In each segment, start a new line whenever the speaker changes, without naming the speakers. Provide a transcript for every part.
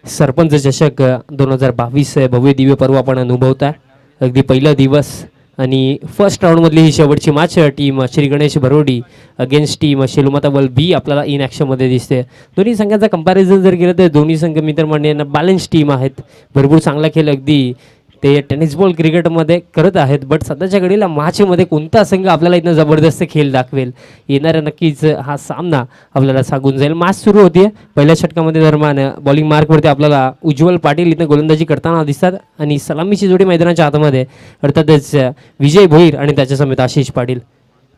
सरपंच चषक 2022 भव्य दिव्य पर्व आपण अनुभवता. अगदी पहिला दिवस आणि फर्स्ट राऊंडमधली ही शेवटची match team Shri Ganesh Bharodi against team Shelumata Valbi आपल्याला इन ॲक्शनमध्ये दिसते. दोन्ही संघांचा कंपॅरिझन जर केलं तर दोन्ही संघ मित्रमंडळींना बॅलन्स टीम आहेत. भरपूर चांगला खेळ अगदी ते टेनिस बॉल क्रिकेटमध्ये करत आहेत. बट सध्याच्या घडीला मॅचमध्ये कोणता संघ आपल्याला इथं जबरदस्त खेळ दाखवेल येणाऱ्या नक्कीच हा सामना आपल्याला सांगून जाईल. मॅच सुरू होती पहिल्या षटकामध्ये दरम्यान बॉलिंग मार्कवरती आपल्याला उज्ज्वल पाटील इथं गोलंदाजी करताना दिसतात आणि सलामीची जोडी मैदानाच्या आतमध्ये अर्थातच विजय भोईर आणि त्याच्या समेत आशिष पाटील.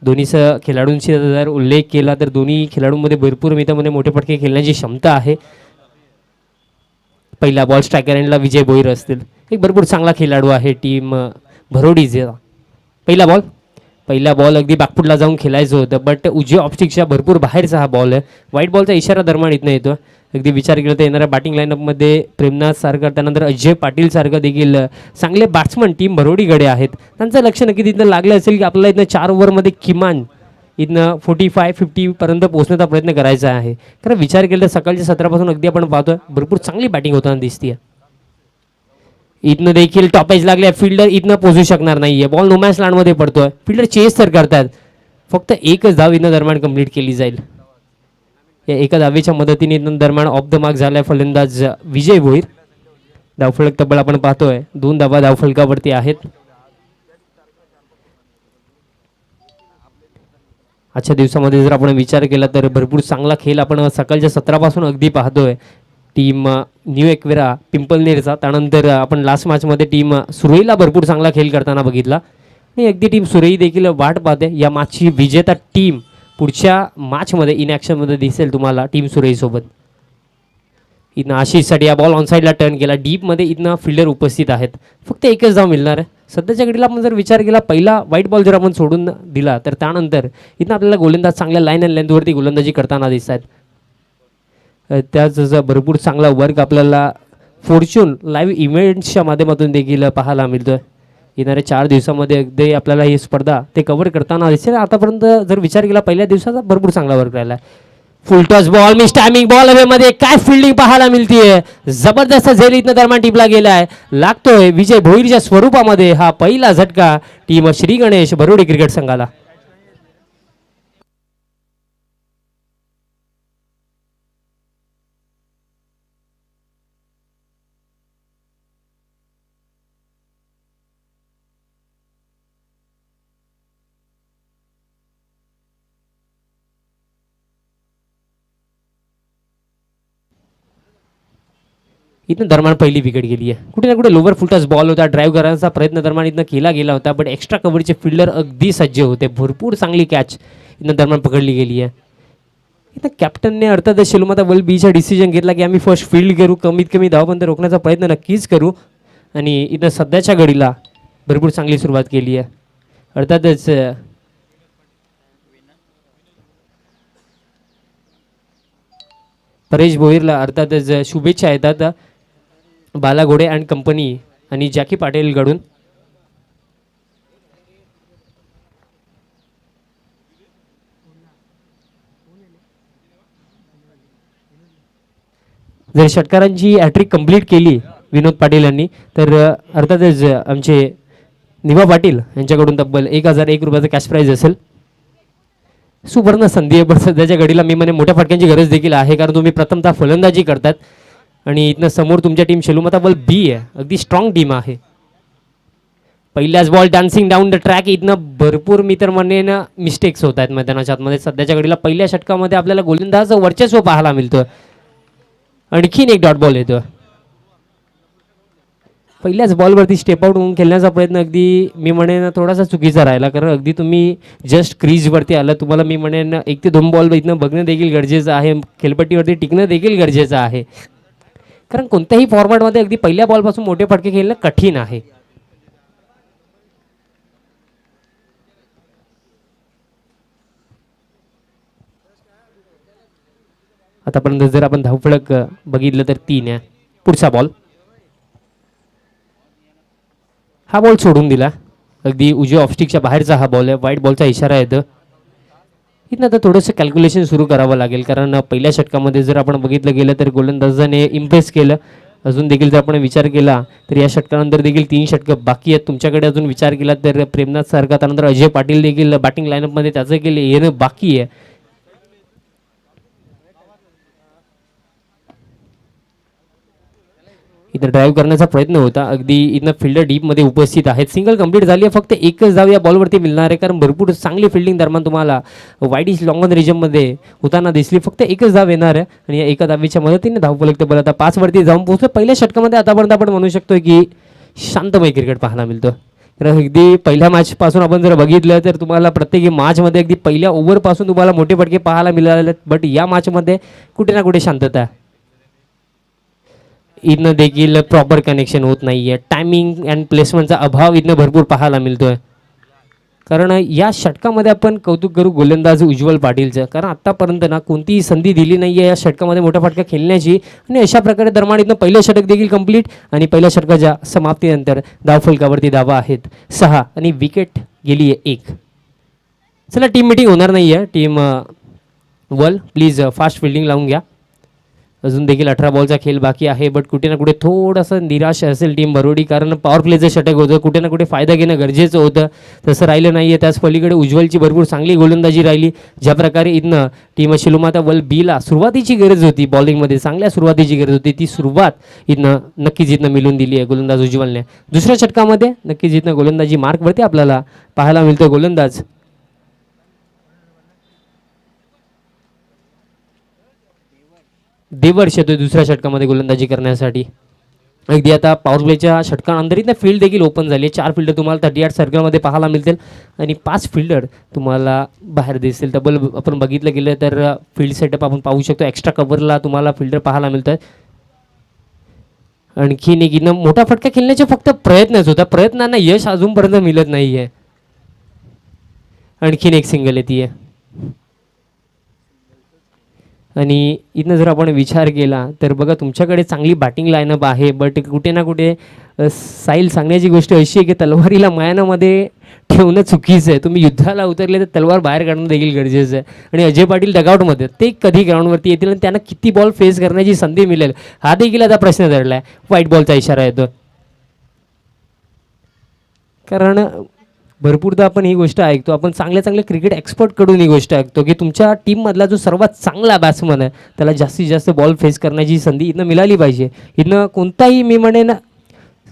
दोन्ही खेळाडूंची जर उल्लेख केला तर दोन्ही खेळाडूंमध्ये भरपूर मित्रांमध्ये मोठे फटके खेळण्याची क्षमता आहे. पहिला बॉल स्ट्रायकर एंडला विजय भोईर असतील. एक भरपूर चांगला खेळाडू आहे टीम भरोडीचे. पहिला बॉल अगदी बॅकफुटला जाऊन खेळायचं होतं बट उजव्या ऑप्स्टिकच्या भरपूर बाहेरचा हा बॉल आहे. व्हाईट बॉलचा इशारा दरम्यान इथनं येतो. अगदी विचार केला तर येणाऱ्या बॅटिंग लाईनअपमध्ये प्रेमनाथ सारखं त्यानंतर अजय पाटील सारखं देखील चांगले बॅट्समन टीम भरोडीकडे आहेत. त्यांचं लक्ष नक्की तिथं लागलं असेल की आपल्याला इथनं 4 ओव्हरमध्ये किमान इथनं 45-50 पर्यंत पोहोचण्याचा प्रयत्न करायचा आहे. कारण विचार केला तर सकाळच्या 17 अगदी आपण पाहतोय भरपूर चांगली बॅटिंग होताना दिसते. इथनं देखील टॉपेज लागले. फिल्डर इथनं पोहोचू शकणार नाहीये. बॉल नोमॅन्स लँडमध्ये पडतोय. फिल्डर चेस तर करतात. फक्त एकच धाव इथनं दरम्यान कंप्लीट केली जाईल. या एका धावेच्या मदतीने इथनं दरम्यान ऑफ द मार्क झालाय फलंदाज विजय भोईर. धावफलक तब्बल आपण पाहतोय 2 धावा धावफलकावरती आहेत. आजच्या दिवसामध्ये जर आपण विचार केला तर भरपूर चांगला खेळ आपण सकाळच्या 17 अगदी पाहतोय. टीम न्यू एकवेरा पिंपलनेरचा त्यानंतर आपण लास्ट मॅचमध्ये टीम सुरईला भरपूर चांगला खेळ करताना बघितला आणि अगदी टीम सुरई देखील वाट पाहते. या मॅचची विजेता टीम पुढच्या मॅचमध्ये इन ॲक्शनमध्ये दिसेल तुम्हाला टीम सुरईसोबत. इथनं आशिषसाठी हा बॉल ऑनसाईडला टर्न केला. डीपमध्ये इथनं फिल्डर उपस्थित आहेत. फक्त एकच धाव मिळणार आहे. सध्याच्या घडीला आपण जर विचार केला पहिला व्हाईट बॉल जर आपण सोडून दिला तर त्यानंतर इथनं आपल्याला गोलंदाज चांगल्या लाईन अँड लेंथवरती गोलंदाजी करताना दिसत आहेत. त्याच भरपूर चांगला वर्क आपल्याला फॉर्च्यून लाईव्ह इव्हेंट्सच्या माध्यमातून देखील पाहायला मिळतोय. येणाऱ्या 4 दिवसामध्ये अगदी आपल्याला ही स्पर्धा ते कव्हर करताना दिसेल. आतापर्यंत जर विचार केला पहिल्या दिवसाचा भरपूर चांगला वर्क राहिला. फुल toss ball miss timing ball हवेमध्ये काय फिल्डिंग पाहायला मिळतीये. जबरदस्त झेल इथनं दरम्यान टिपला गेलाय. लागतोय विजय भोईरच्या स्वरूपामध्ये हा पहिला झटका टीम श्री गणेश भरोडी क्रिकेट संघाला. इथनं दरम्यान पहिली विकेट गेली आहे. कुठे ना कुठे लोवर फुलटॉस बॉल होता. ड्राईव्ह करण्याचा प्रयत्न दरम्यान इथनं केला गेला होता बट एक्स्ट्रा कव्हरचे फिल्डर अगदी सज्ज होते. भरपूर चांगली कॅच इथनं दरम्यान पकडली गेली आहे. इथं कॅप्टनने अर्थात शेलुमाता बल बीचा डिसिजन घेतला की आम्ही फर्स्ट फील्ड करू. कमीत कमी धावपंत रोखण्याचा प्रयत्न नक्कीच करू आणि इथं सध्याच्या घडीला भरपूर चांगली सुरुवात केली आहे. अर्थातच परेश भोईरला अर्थातच शुभेच्छा येतात बालाघोडे अँड कंपनी आणि जॅकी पाटीलकडून. जर षटकारांची हॅट्रिक कंप्लीट केली विनोद पाटील यांनी तर अर्थातच आमचे निभा पाटील यांच्याकडून तब्बल 1001 रुपयाचं कॅश प्राईज असेल. सुवर्ण संधी आहे पण सध्याच्या घडीला मी म्हणे मोठ्या फटक्यांची गरज देखील आहे कारण तुम्ही प्रथमतः फलंदाजी करतात आणि इथनं समोर तुमच्या टीम शेलुमाता बल बी आहे. अगदी स्ट्रॉंग टीम आहे. पहिल्याच ball dancing down the track. इथनं भरपूर मित्रमंडळीनं मिस्टेक्स होत आहेत मैदानाच्या आतमध्ये. सध्याच्या घडीला पहिल्या षटकामध्ये आपल्याला गोलंदाजाचं वर्चस्व पाहायला मिळतं. आणखीन एक डॉट बॉल येतो. पहिल्याच बॉलवरती स्टेप आउट होऊन खेळण्याचा प्रयत्न अगदी मी म्हणेन थोडासा चुकीचा राहिला कारण अगदी तुम्ही जस्ट क्रीजवरती आलं. तुम्हाला मी म्हणेन 1 ते 2 बॉल इथनं बघणं देखील गरजेचं आहे. खेळपट्टीवरती टिकणं देखील गरजेचं आहे कारण कोणत्याही फॉर्मॅटमध्ये अगदी पहिल्या बॉलपासून मोठे फटके खेळणं कठीण आहे. आतापर्यंत जर आपण धावफलक बघितलं तर 3 आहे. पुढचा बॉल हा बॉल सोडून दिला. अगदी उजव्या ऑफस्टिकच्या बाहेरचा हा बॉल आहे. व्हाईट बॉलचा इशारा येतो. इथं आता थोडंसं कॅल्क्युलेशन सुरू करावं लागेल, कारण पहिल्या षटकामध्ये जर आपण बघितलं गेलं तर गोलंदाजाने इम्प्रेस केलं. अजून देखील जर आपण विचार केला तर या षटकानंतर देखील 3 षटकं बाकी आहेत. तुमच्याकडे अजून विचार केला तर प्रेमनाथ सारखा, त्यानंतर अजय पाटील देखील बॅटिंग लाईनअपमध्ये त्याचं केलं येणं बाकी आहे. इथं ड्राईव्ह करण्याचा प्रयत्न होता, अगदी इथं फिल्डर डीपमध्ये उपस्थित आहेत. सिंगल कंप्लीट झाली आहे, फक्त एकच धाव या बॉलवरती मिळणार आहे, कारण भरपूर चांगली फिल्डिंग दरम्यान तुम्हाला वाईडिश लॉंग ऑन रिजनमध्ये होताना दिसली. फक्त एकच धाव येणार आहे आणि या एका धावेच्या मदतीने धावफलक तब्बल आता 5 वरती जाऊन पोहोचलं. पहिल्या षटकामध्ये आतापर्यंत आपण म्हणू शकतो की शांतमय क्रिकेट पाहायला मिळतं. तर अगदी पहिल्या मॅचपासून आपण जर बघितलं तर तुम्हाला प्रत्येक मॅचमध्ये अगदी पहिल्या ओव्हरपासून तुम्हाला मोठे फटके पाहायला मिळाले, बट या मॅचमध्ये कुठे ना कुठे शांतता आहे. इथनं देखील प्रॉपर कनेक्शन होत नाही आहे. टायमिंग अँड प्लेसमेंटचा अभाव इथनं भरपूर पाहायला मिळतो आहे. कारण या षटकामध्ये आपण कौतुक करू गोलंदाज उज्ज्वल पाटीलचं, कारण आत्तापर्यंत ना कोणतीही संधी दिली नाही आहे या षटकामध्ये मोठा फटका खेळण्याची. आणि अशा प्रकारे दरम्यान इथनं पहिलं षटक देखील कंप्लीट आणि पहिल्या षटकाच्या समाप्तीनंतर धावफलकावरती धावा आहेत 6 आणि विकेट गेली आहे 1. चला, टीम मिटिंग होणार नाही आहे. टीम वल प्लीज फास्ट फिल्डिंग लावून घ्या. अजून देखील 18 बॉलचा खेळ बाकी आहे, बट कुठे ना कुठे थोडंसं निराश असेल टीम बरोडी, कारण पॉवर प्लेचं षटक होतं, कुठे ना कुठे फायदा घेणं गरजेचं होतं. तसं राहिलं नाही आहे. त्याच पलीकडे उज्ज्वलची भरपूर चांगली गोलंदाजी राहिली. ज्या प्रकारे इथनं टीम शिलुमाता वल बीला सुरुवातीची गरज होती, बॉलिंगमध्ये चांगल्या सुरुवातीची गरज होती, ती सुरुवात इथनं नक्कीच इथनं मिळून दिली आहे गोलंदाज उज्ज्वलने. दुसऱ्या षटकामध्ये नक्कीच इथनं गोलंदाजी मार्कवरती आपल्याला पाहायला मिळतो. गोलंदाज देवर्ष येतोय दुसऱ्या षटकामध्ये गोलंदाजी करण्यासाठी. अगदी आता पॉवर प्लेच्या षटकानंतर इथं फील्ड देखील ओपन झाली आहे. 4 फिल्डर तुम्हाला 38 सर्कलमध्ये पाहायला मिळतील आणि 5 फिल्डर तुम्हाला बाहेर दिसतील. तब्बल आपण बघितलं गेलं तर फील्ड सेटअप आपण पाहू शकतो. एक्स्ट्रा कव्हरला तुम्हाला फिल्डर पाहायला मिळतात. आणखीन एक इथं मोठा फटका खेळण्याचे फक्त प्रयत्नच होता, प्रयत्नांना यश अजूनपर्यंत मिळत नाही आहे. आणखीन एक सिंगल येते आहे आणि इथनं जर आपण विचार केला तर बघा तुमच्याकडे चांगली बॅटिंग लाईनअप आहे, बट कुठे ना कुठे साईल सांगण्याची गोष्ट अशी आहे की तलवारीला मैदानामध्ये ठेवणं चुकीचं आहे. तुम्ही युद्धाला उतरले तर तलवार बाहेर काढणं देखील गरजेचं आहे. आणि अजय पाटील डगआउटमध्ये, ते कधी ग्राउंडवरती येतील आणि त्यांना किती बॉल फेस करण्याची संधी मिळेल हा देखील आता प्रश्न धरला आहे. व्हाईट बॉलचा इशारा येतो, कारण भरपूरदा आपण ही गोष्ट ऐकतो, आपण चांगल्या क्रिकेट एक्सपर्टकडून ही गोष्ट ऐकतो की तुमच्या टीममधला जो सर्वात चांगला बॅट्समन आहे त्याला जास्तीत जास्त बॉल फेस करण्याची संधी इथनं मिळाली पाहिजे. इथनं कोणताही मी म्हणेन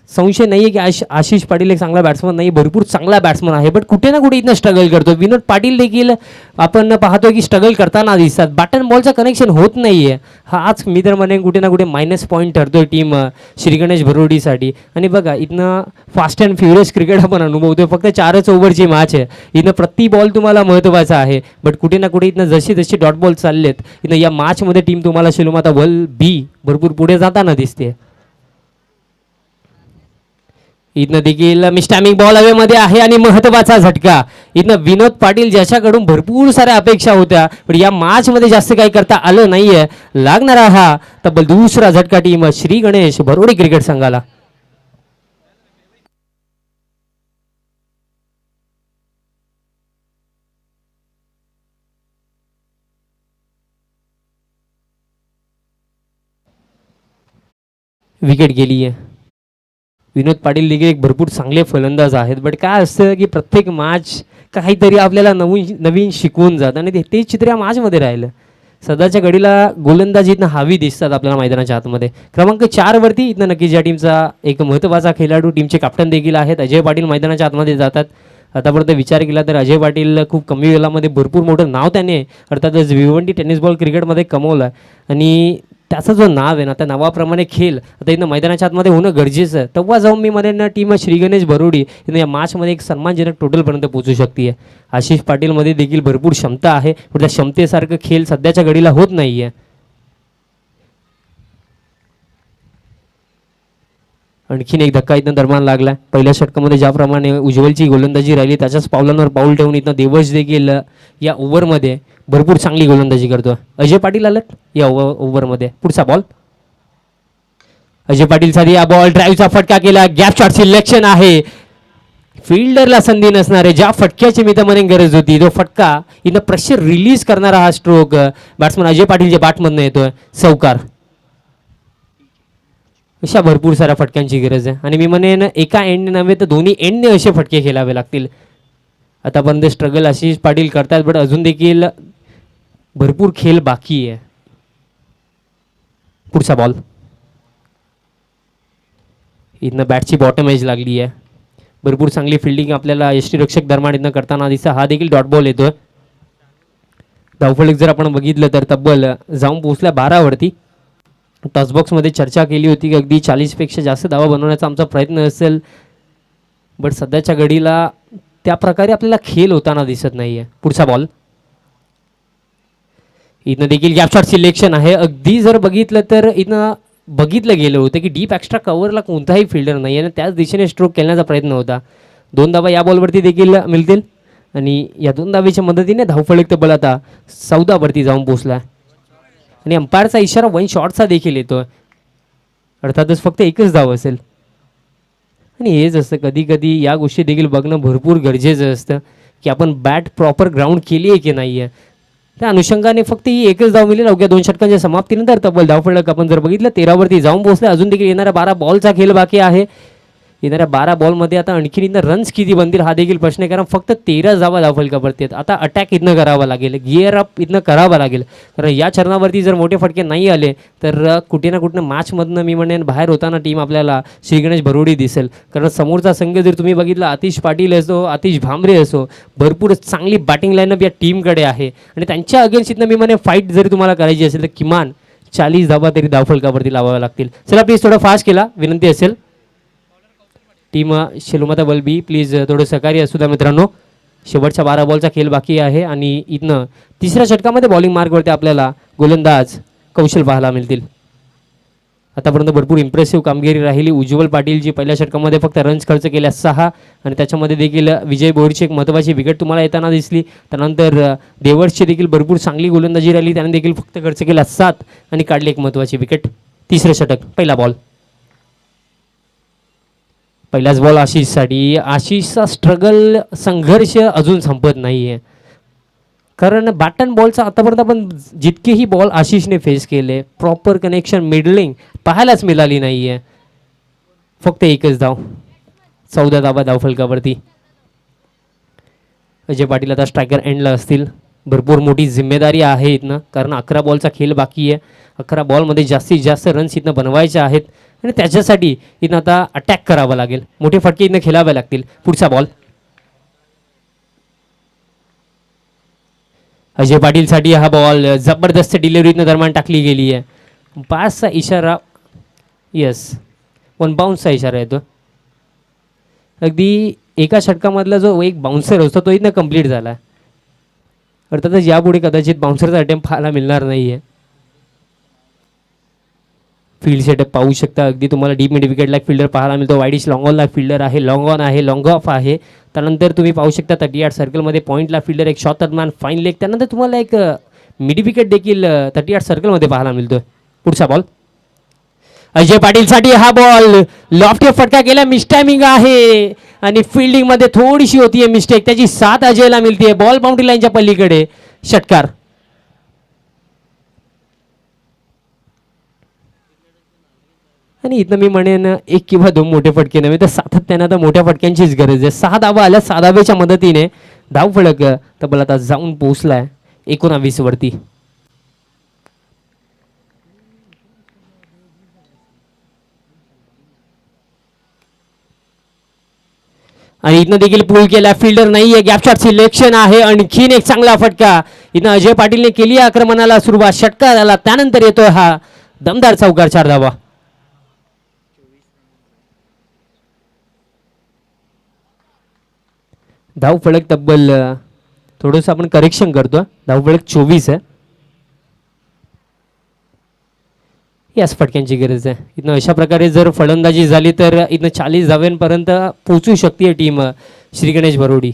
संशय नाही आहे की आशिष पाटील एक चांगला बॅट्समन नाही, भरपूर चांगला बॅट्समन आहे, बट कुठे ना कुठे इथनं स्ट्रगल करतो. विनोद पाटील देखील आपण पाहतो की स्ट्रगल करताना दिसतात, बॅट अँड बॉलचं कनेक्शन होत नाही आहे. हाच मी तर म्हणेन कुठे ना कुठे मायनस पॉईंट ठरतो टीम श्री गणेश भरोडीसाठी. आणि बघा इथनं फास्ट अँड फ्युरियस क्रिकेट आपण अनुभवतो. फक्त 4च ओव्हरची मॅच आहे, इथनं प्रति बॉल तुम्हाला महत्त्वाचा आहे, बट कुठे ना कुठे इथनं जशी डॉट बॉल चाललेत इथं या मॅचमध्ये टीम तुम्हाला शिलुमाता वल बी भरपूर पुढे जाताना दिसते. इथनं देखील मिस्टॅमिंग बॉल हवेमध्ये आहे आणि महत्त्वाचा झटका. इथनं विनोद पाटील ज्याच्याकडून भरपूर साऱ्या अपेक्षा होत्या, पण या मॅचमध्ये जास्त काही करता आलं नाही आहे. लागणारा हा तब्बल दुसरा झटका टीम श्री गणेश भरोडी क्रिकेट संघाला. विकेट गेली आहे. विनोद पाटील देखील एक भरपूर चांगले फलंदाज आहेत, बट काय असतं की प्रत्येक मॅच काहीतरी आपल्याला नवीन शिकवून जात आणि ते चित्र या मॅचमध्ये राहिलं. सध्याच्या घडीला गोलंदाजी इथनं हवी दिसतात आपल्याला मैदानाच्या आतमध्ये. क्रमांक 4 वरती इथनं नक्कीच या टीमचा एक महत्त्वाचा खेळाडू, टीमचे कॅप्टन देखील आहेत, अजय पाटील मैदानाच्या आतमध्ये जातात. आतापर्यंत विचार केला तर अजय पाटील खूप कमी वेळामध्ये भरपूर मोठं नाव त्याने अर्थातच भिवंडी टेनिस बॉल क्रिकेटमध्ये कमवलं आहे आणि त्याचं जो नाव आहे ना त्या नावाप्रमाणे खेळ आता इथं मैदानाच्या आतमध्ये होणं गरजेचं आहे. तेव्हा जाऊन मी म्हणेन ना टीम श्री गणेश भरोडी इथं या मॅचमध्ये एक सन्मानजनक टोटलपर्यंत पोहोचू शकते. आशिष पाटीलमध्ये देखील भरपूर क्षमता आहे, पण त्या क्षमतेसारखं खेळ सध्याच्या घडीला होत नाही आहे. आणखीन एक धक्का इथं दरम्यान लागला. पहिल्या षटकामध्ये ज्याप्रमाणे उज्ज्वलची गोलंदाजी राहिली त्याच्याच पावलांवर पाऊल ठेवून इथं देवश देखील या ओव्हरमध्ये भरपूर चांगली गोलंदाजी करतो. अजय पाटील आलत या ओव्हरमध्ये. पुढचा बॉल अजय पाटील साठी या बॉल ड्राईव्हचा फटका केला. गॅप शॉट सिलेक्शन आहे. फिल्डरला संधी नसणार आहे. ज्या फटक्याची मी तर म्हणेन गरज होती, तो फटका इथं प्रेशर रिलीज करणारा हा स्ट्रोक बॅट्समन अजय पाटीलच्या बॅटमधनं येतोय. सौकार. अशा भरपूर साऱ्या फटक्यांची गरज आहे आणि मी म्हणेन एका एंडने नव्हे तर दोन्ही एंडने असे फटके खेळावे लागतील. आतापर्यंत स्ट्रगल आशिष पाटील करतात, बट अजून देखील भरपूर खेळ बाकी आहे. पुढचा बॉल. इथनं बॅटची बॉटम एज लागली आहे. भरपूर चांगली फिल्डिंग आपल्याला यष्टीरक्षक दरम्यान इथनं करताना दिसतं. हा देखील डॉट बॉल येतोय. धावफलक जर आपण बघितलं तर तब्बल जाऊन पोहोचल्या 12 वरती. टॉसबॉक्समध्ये चर्चा केली होती की अगदी 40पेक्षा जास्त धावा बनवण्याचा आमचा प्रयत्न असेल, बट सध्याच्या घडीला त्या प्रकारे आपल्याला खेळ होताना दिसत नाही आहे. पुढचा बॉल. इथनं देखील गॅप शॉट सिलेक्शन आहे. अगदी जर बघितलं तर इथनं बघितलं गेलं होतं की डीप एक्स्ट्रा कव्हरला कोणताही फिल्डर नाही आहे आणि त्याच दिशेने स्ट्रोक खेळण्याचा प्रयत्न होता. 2 धावा या बॉलवरती देखील मिळतील आणि या 2 धावेच्या मदतीने धावफलक तब्बल आता 14 वरती जाऊन पोहोचला आणि अंपायरचा इशारा 1 शॉटचा देखील येतोय. अर्थातच फक्त एकच धाव असेल आणि हेच असतं कधी कधी या गोष्टी देखील बघणं भरपूर गरजेचं असतं की आपण बॅट प्रॉपर ग्राउंड केली आहे की नाही आहे. त्या अनुषंगाने फक्त ही एकच धाव मिळेल अवघ्या 2 षटकांच्या समाप्तीनंतर. तब्बल धावफलक आपण जर बघितलं 13 वरती जाऊन पोहोचले. अजून देखील येणाऱ्या 12 बॉलचा खेळ बाकी आहे. येणाऱ्या 12 बॉलमध्ये आता आणखीन इथं रन्स किती बनतील हा देखील प्रश्न आहे, कारण फक्त 13 धावा धावफलकावरती आहेत. आता अटॅक इथनं करावा लागेल, गिअर अप इथनं करावं लागेल, कारण या चरणावरती जर मोठे फटके नाही आले तर कुठे ना कुठं मॅचमधनं मी म्हणेन बाहेर होताना टीम आपल्याला श्री गणेश भरोडी दिसेल. कारण समोरचा संघ जर तुम्ही बघितला, आतिश पाटील असो, आतिश भांबरे असो, भरपूर चांगली बॅटिंग लाईनअप या टीमकडे आहे आणि त्यांच्या अगेन्स्ट इथनं मी म्हणेन फाईट जरी तुम्हाला करायची असेल तर किमान 40 धावा तरी धावफलकावरती लावाव्या लागतील. चला प्लीज थोडं फास्ट केला विनंती असेल. टीम शेलुमाता बल्बी प्लीज थोडं सहकार्य असू द्या मित्रांनो. शेवटच्या 12 बॉलचा खेळ बाकी आहे आणि इथनं तिसऱ्या षटकामध्ये बॉलिंग मार्कवरती आपल्याला गोलंदाज कौशल पाहायला मिळतील. आतापर्यंत भरपूर इम्प्रेसिव्ह कामगिरी राहिली. उज्ज्वल पाटील जी पहिल्या षटकामध्ये फक्त रन्स खर्च केल्या 6 आणि त्याच्यामध्ये देखील विजय बोरची एक महत्त्वाची विकेट तुम्हाला येताना दिसली. त्यानंतर देवर्सची देखील भरपूर चांगली गोलंदाजी राहिली, त्याने देखील फक्त खर्च केल्या 7 आणि काढली एक महत्त्वाची विकेट. तिसरे षटक. पहिला बॉल. पहिलाच बॉल आशिषसाठी. आशिषचा स्ट्रगल संघर्ष अजून संपत नाही आहे, कारण बॅट अँड बॉलचा आतापर्यंत आपण जितकेही बॉल आशिषने फेस केले प्रॉपर कनेक्शन मिडलिंग पाहायलाच मिळाली नाही आहे. फक्त एकच धाव. 14 धावा धावफलकावरती. अजय पाटील आता स्ट्रायकर एंडला असतील. भरपूर मोठी जिम्मेदारी आहे इथनं, कारण 11 बॉलचा खेळ बाकी आहे. 11 बॉलमध्ये जास्तीत जास्त रन्स इथनं बनवायचे आहेत आणि त्याच्यासाठी इथं आता अटॅक करावा लागेल. मोठे फटके इथनं खेळावे लागतील. पुढचा बॉल. अजय पाटीलसाठी हा बॉल जबरदस्त डिलिव्हरी इथनं दरम्यान टाकली गेली आहे. 5चा इशारा. यस, 1 बाउन्सचा इशारा येतो. अगदी एका षटकामधला जो एक बाउन्सर असतो तो इथनं कंप्लीट झाला. अर्थातच यापुढे कदाचित बाउन्सरचा अटेम्प्ट पाहायला मिळणार नाही आहे. फील्ड सेटअप पाहू शकता. अगदी तुम्हाला डीप मिड विकेटला फिल्डर पाहायला मिळतो. वाईडिश लॉंग ऑनला फिल्डर आहे, लॉंग ऑन आहे, लॉंग ऑफ आहे. त्यानंतर तुम्ही पाहू शकता 38 सर्कलमध्ये पॉईंटला फिल्डर, एक शॉट दरम्यान फाईन लेग. त्यानंतर तुम्हाला एक मिड विकेट देखील 38 सर्कलमध्ये पाहायला मिळतोय. पुढचा बॉल. अजय पाटीलसाठी हा बॉल लॉफ्ट फटका केला. मिसटायमिंग आहे आणि फिल्डिंगमध्ये थोडीशी होतीये मिस्टेक, त्याची 7 अजयला मिळते. बॉल बाउंड्री लाईनच्या पलीकडे. षटकार. आणि इथं मी म्हणेन 1 किंवा 2 मोठे फटके नव्हे तर सातत्याने आता मोठ्या फटक्यांचीच गरज आहे. 6 धावा आल्या. 6 धावेच्या मदतीने धावफलक तब्बल आता जाऊन पोहोचलाय 19 वरती. आणि इथनं देखील पूल केला. फिल्डर नाहीये. गॅप शॉट सिलेक्शन आहे. आणखीन एक चांगला फटका इथं अजय पाटीलने केली आक्रमणाला सुरुवात. षटकार आला, त्यानंतर येतोय हा दमदार चौकार. 4 धावा. धावफलक तब्बल थोडंसं आपण करेक्शन करतो. धावफलक 24 आहे. याच फटक्यांची गरज आहे. इथनं अशा प्रकारे जर फलंदाजी झाली तर इथनं 40 धाव्यांपर्यंत पोहोचू शकते टीम श्री गणेश भरोडी.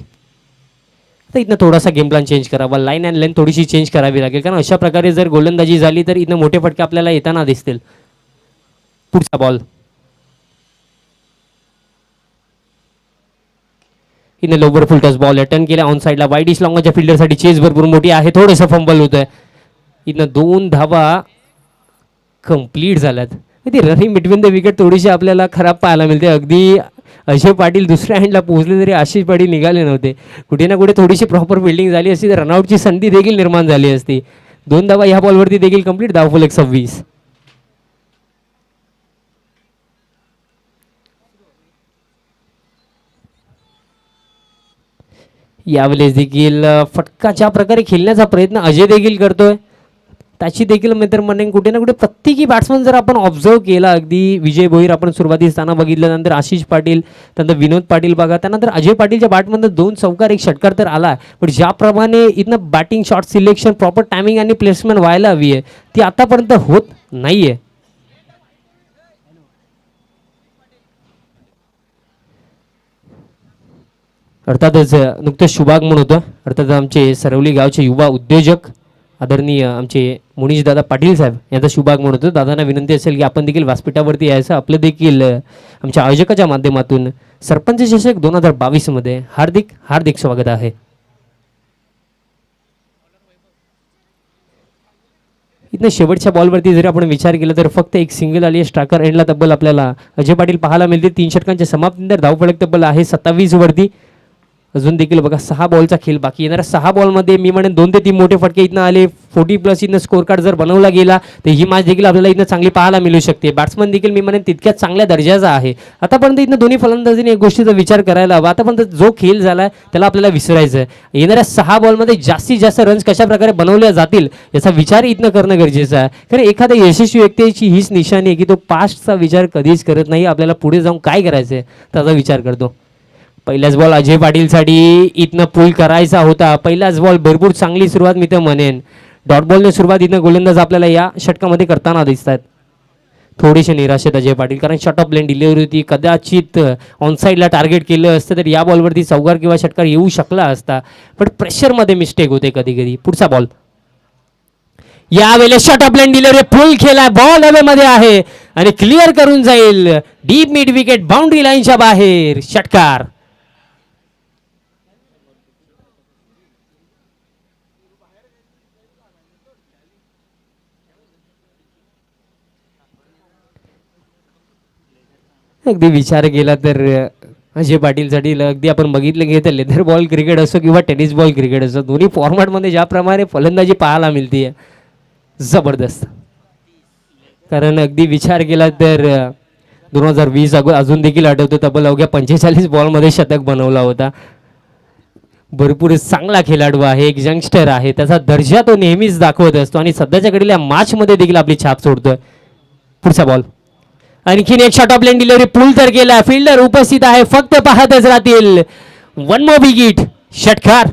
तर इथनं थोडासा गेम प्लॅन चेंज करावा. लाईन अँड लेंथ थोडीशी चेंज करावी लागेल, कारण अशा प्रकारे जर गोलंदाजी झाली तर इथनं मोठे फटके आपल्याला येताना दिसतील. पुढचा बॉल. इथं लोवर फुल टच बॉल टर्न केला ऑन साईडला वाईड इश लॉंगच्या फिल्डरसाठी चेस भरपूर मोठी आहे, थोडंसं फंबल होतं आहे. इथनं 2 धावा कंप्लीट झाल्यात. ती रनिंग बिटवीन द विकेट थोडीशी आपल्याला खराब पाहायला मिळते. अगदी अजय पाटील दुसऱ्या हँडला पोहोचले तरी आशिष पाटील निघाले नव्हते. कुठे ना कुठे थोडीशी प्रॉपर फिल्डिंग झाली असती तर रनआउटची संधी देखील निर्माण झाली असती. 2 धावा ह्या बॉलवरती देखील कंप्लीट, धावफलक 26. यावेळेस देखील फटका ज्या प्रकारे खेळण्याचा प्रयत्न अजय देखील करतोय त्याची देखील मित्र म्हणेन कुठे ना कुठे प्रत्येकी बॅट्समन जर आपण ऑब्झर्व केला, अगदी विजय भोईर आपण सुरुवातीला बघितलं, नंतर आशिष पाटील, त्यानंतर विनोद पाटील बघा, त्यानंतर अजय पाटीलच्या बॅटमधून 2 चौकार 1 षटकार तर आला. पण ज्याप्रमाणे इथनं batting shot selection proper timing आणि प्लेसमेंट व्हायला हवी आहे ती आतापर्यंत होत नाहीये. अर्थातच नुकतंच शुभागमन होतं. अर्थात आमचे सरवली गावचे युवा उद्योजक आदरणीय आमचे मुनीश दादा पाटील साहेब यांचा शुभागमन होतं. दादांना विनंती असेल की आपण देखील व्यासपीठावरती यायचं. आपलं देखील आमच्या आयोजकाच्या माध्यमातून सरपंच चषक 2022 मध्ये हार्दिक हार्दिक स्वागत आहे. इथं शेवटच्या बॉलवरती जरी आपण विचार केला तर फक्त एक सिंगल आली आहे. स्ट्रायकर एंडला तब्बल आपल्याला अजय पाटील पाहायला मिळते. 3 षटकांच्या समाप्तीनंतर धावफलक तब्बल आहे 27 वरती. अजून देखील बघा 6 बॉलचा खेळ बाकी. येणाऱ्या 6 बॉलमध्ये मी म्हणेन 2 ते 3 मोठे फटके इथनं आले. 40+ इथनं स्कोर कार्ड जर बनवला गेला तर ही मॅच देखील आपल्याला इथनं चांगली पाहायला मिळू शकते. बॅट्समन देखील मी म्हणेन तितक्याच चांगल्या दर्जाचा आहे. आतापर्यंत इथनं दोन्ही फलंदाजीने एक गोष्टीचा विचार करायला हवा. आतापर्यंत जो खेळ झाला त्याला आपल्याला विसरायचं आहे. येणाऱ्या 6 बॉलमध्ये जास्तीत जास्त रन्स कशा प्रकारे बनवल्या जातील याचा विचार इथनं करणं गरजेचं आहे. कारण एखाद्या यशस्वी व्यक्तीची हीच निशाणी आहे की तो पास्टचा विचार कधीच करत नाही, आपल्याला पुढे जाऊन काय करायचं आहे त्याचा विचार करतो. पहिलाच बॉल अजय पाटीलसाठी इथनं पुल करायचा होता. पहिलाच बॉल भरपूर चांगली सुरुवात मी तर म्हणेन. डॉट बॉलने सुरुवात इथनं गोलंदाज आपल्याला या षटकामध्ये करताना दिसत आहेत. थोडेसे निराशेत अजय पाटील, कारण शॉर्ट ऑफ लेन डिलिव्हरी होती. कदाचित ऑन साईडला टार्गेट केलं असतं तर या बॉलवरती चौकार किंवा षटकार येऊ शकला असता. पण प्रेशरमध्ये मिस्टेक होते कधी कधी. पुढचा बॉल यावेळेस शॉर्ट ऑफ लेन डिलिव्हरी फुल खेळला, बॉल हवेमध्ये आहे आणि क्लिअर करून जाईल डीप मिड विकेट बाउंड्री लाईनच्या बाहेर. षटकार. अगदी विचार केला तर अजय पाटीलसाठी अगदी आपण बघितलं की तर लेदर बॉल क्रिकेट असो किंवा टेनिस बॉल क्रिकेट असो, दोन्ही फॉर्मॅटमध्ये ज्याप्रमाणे फलंदाजी पाहायला मिळते जबरदस्त. कारण अगदी विचार केला तर 2020 अजून देखील आठवतो, तब्बल अवघ्या 45 बॉलमध्ये शतक बनवला होता. भरपूर चांगला खेळाडू आहे, एक यंगस्टर आहे, त्याचा दर्जा तो नेहमीच दाखवत असतो आणि सध्याच्या घडीला मॅचमध्ये देखील आपली छाप सोडतोय. पुढचा बॉल आणखीन एक शॉट ऑफ लेन डिलिव्हरी पूल तर केला, फिल्डर उपस्थित आहे, फक्त पाहतच राहतील. 1 मोर विकेट. षटकार.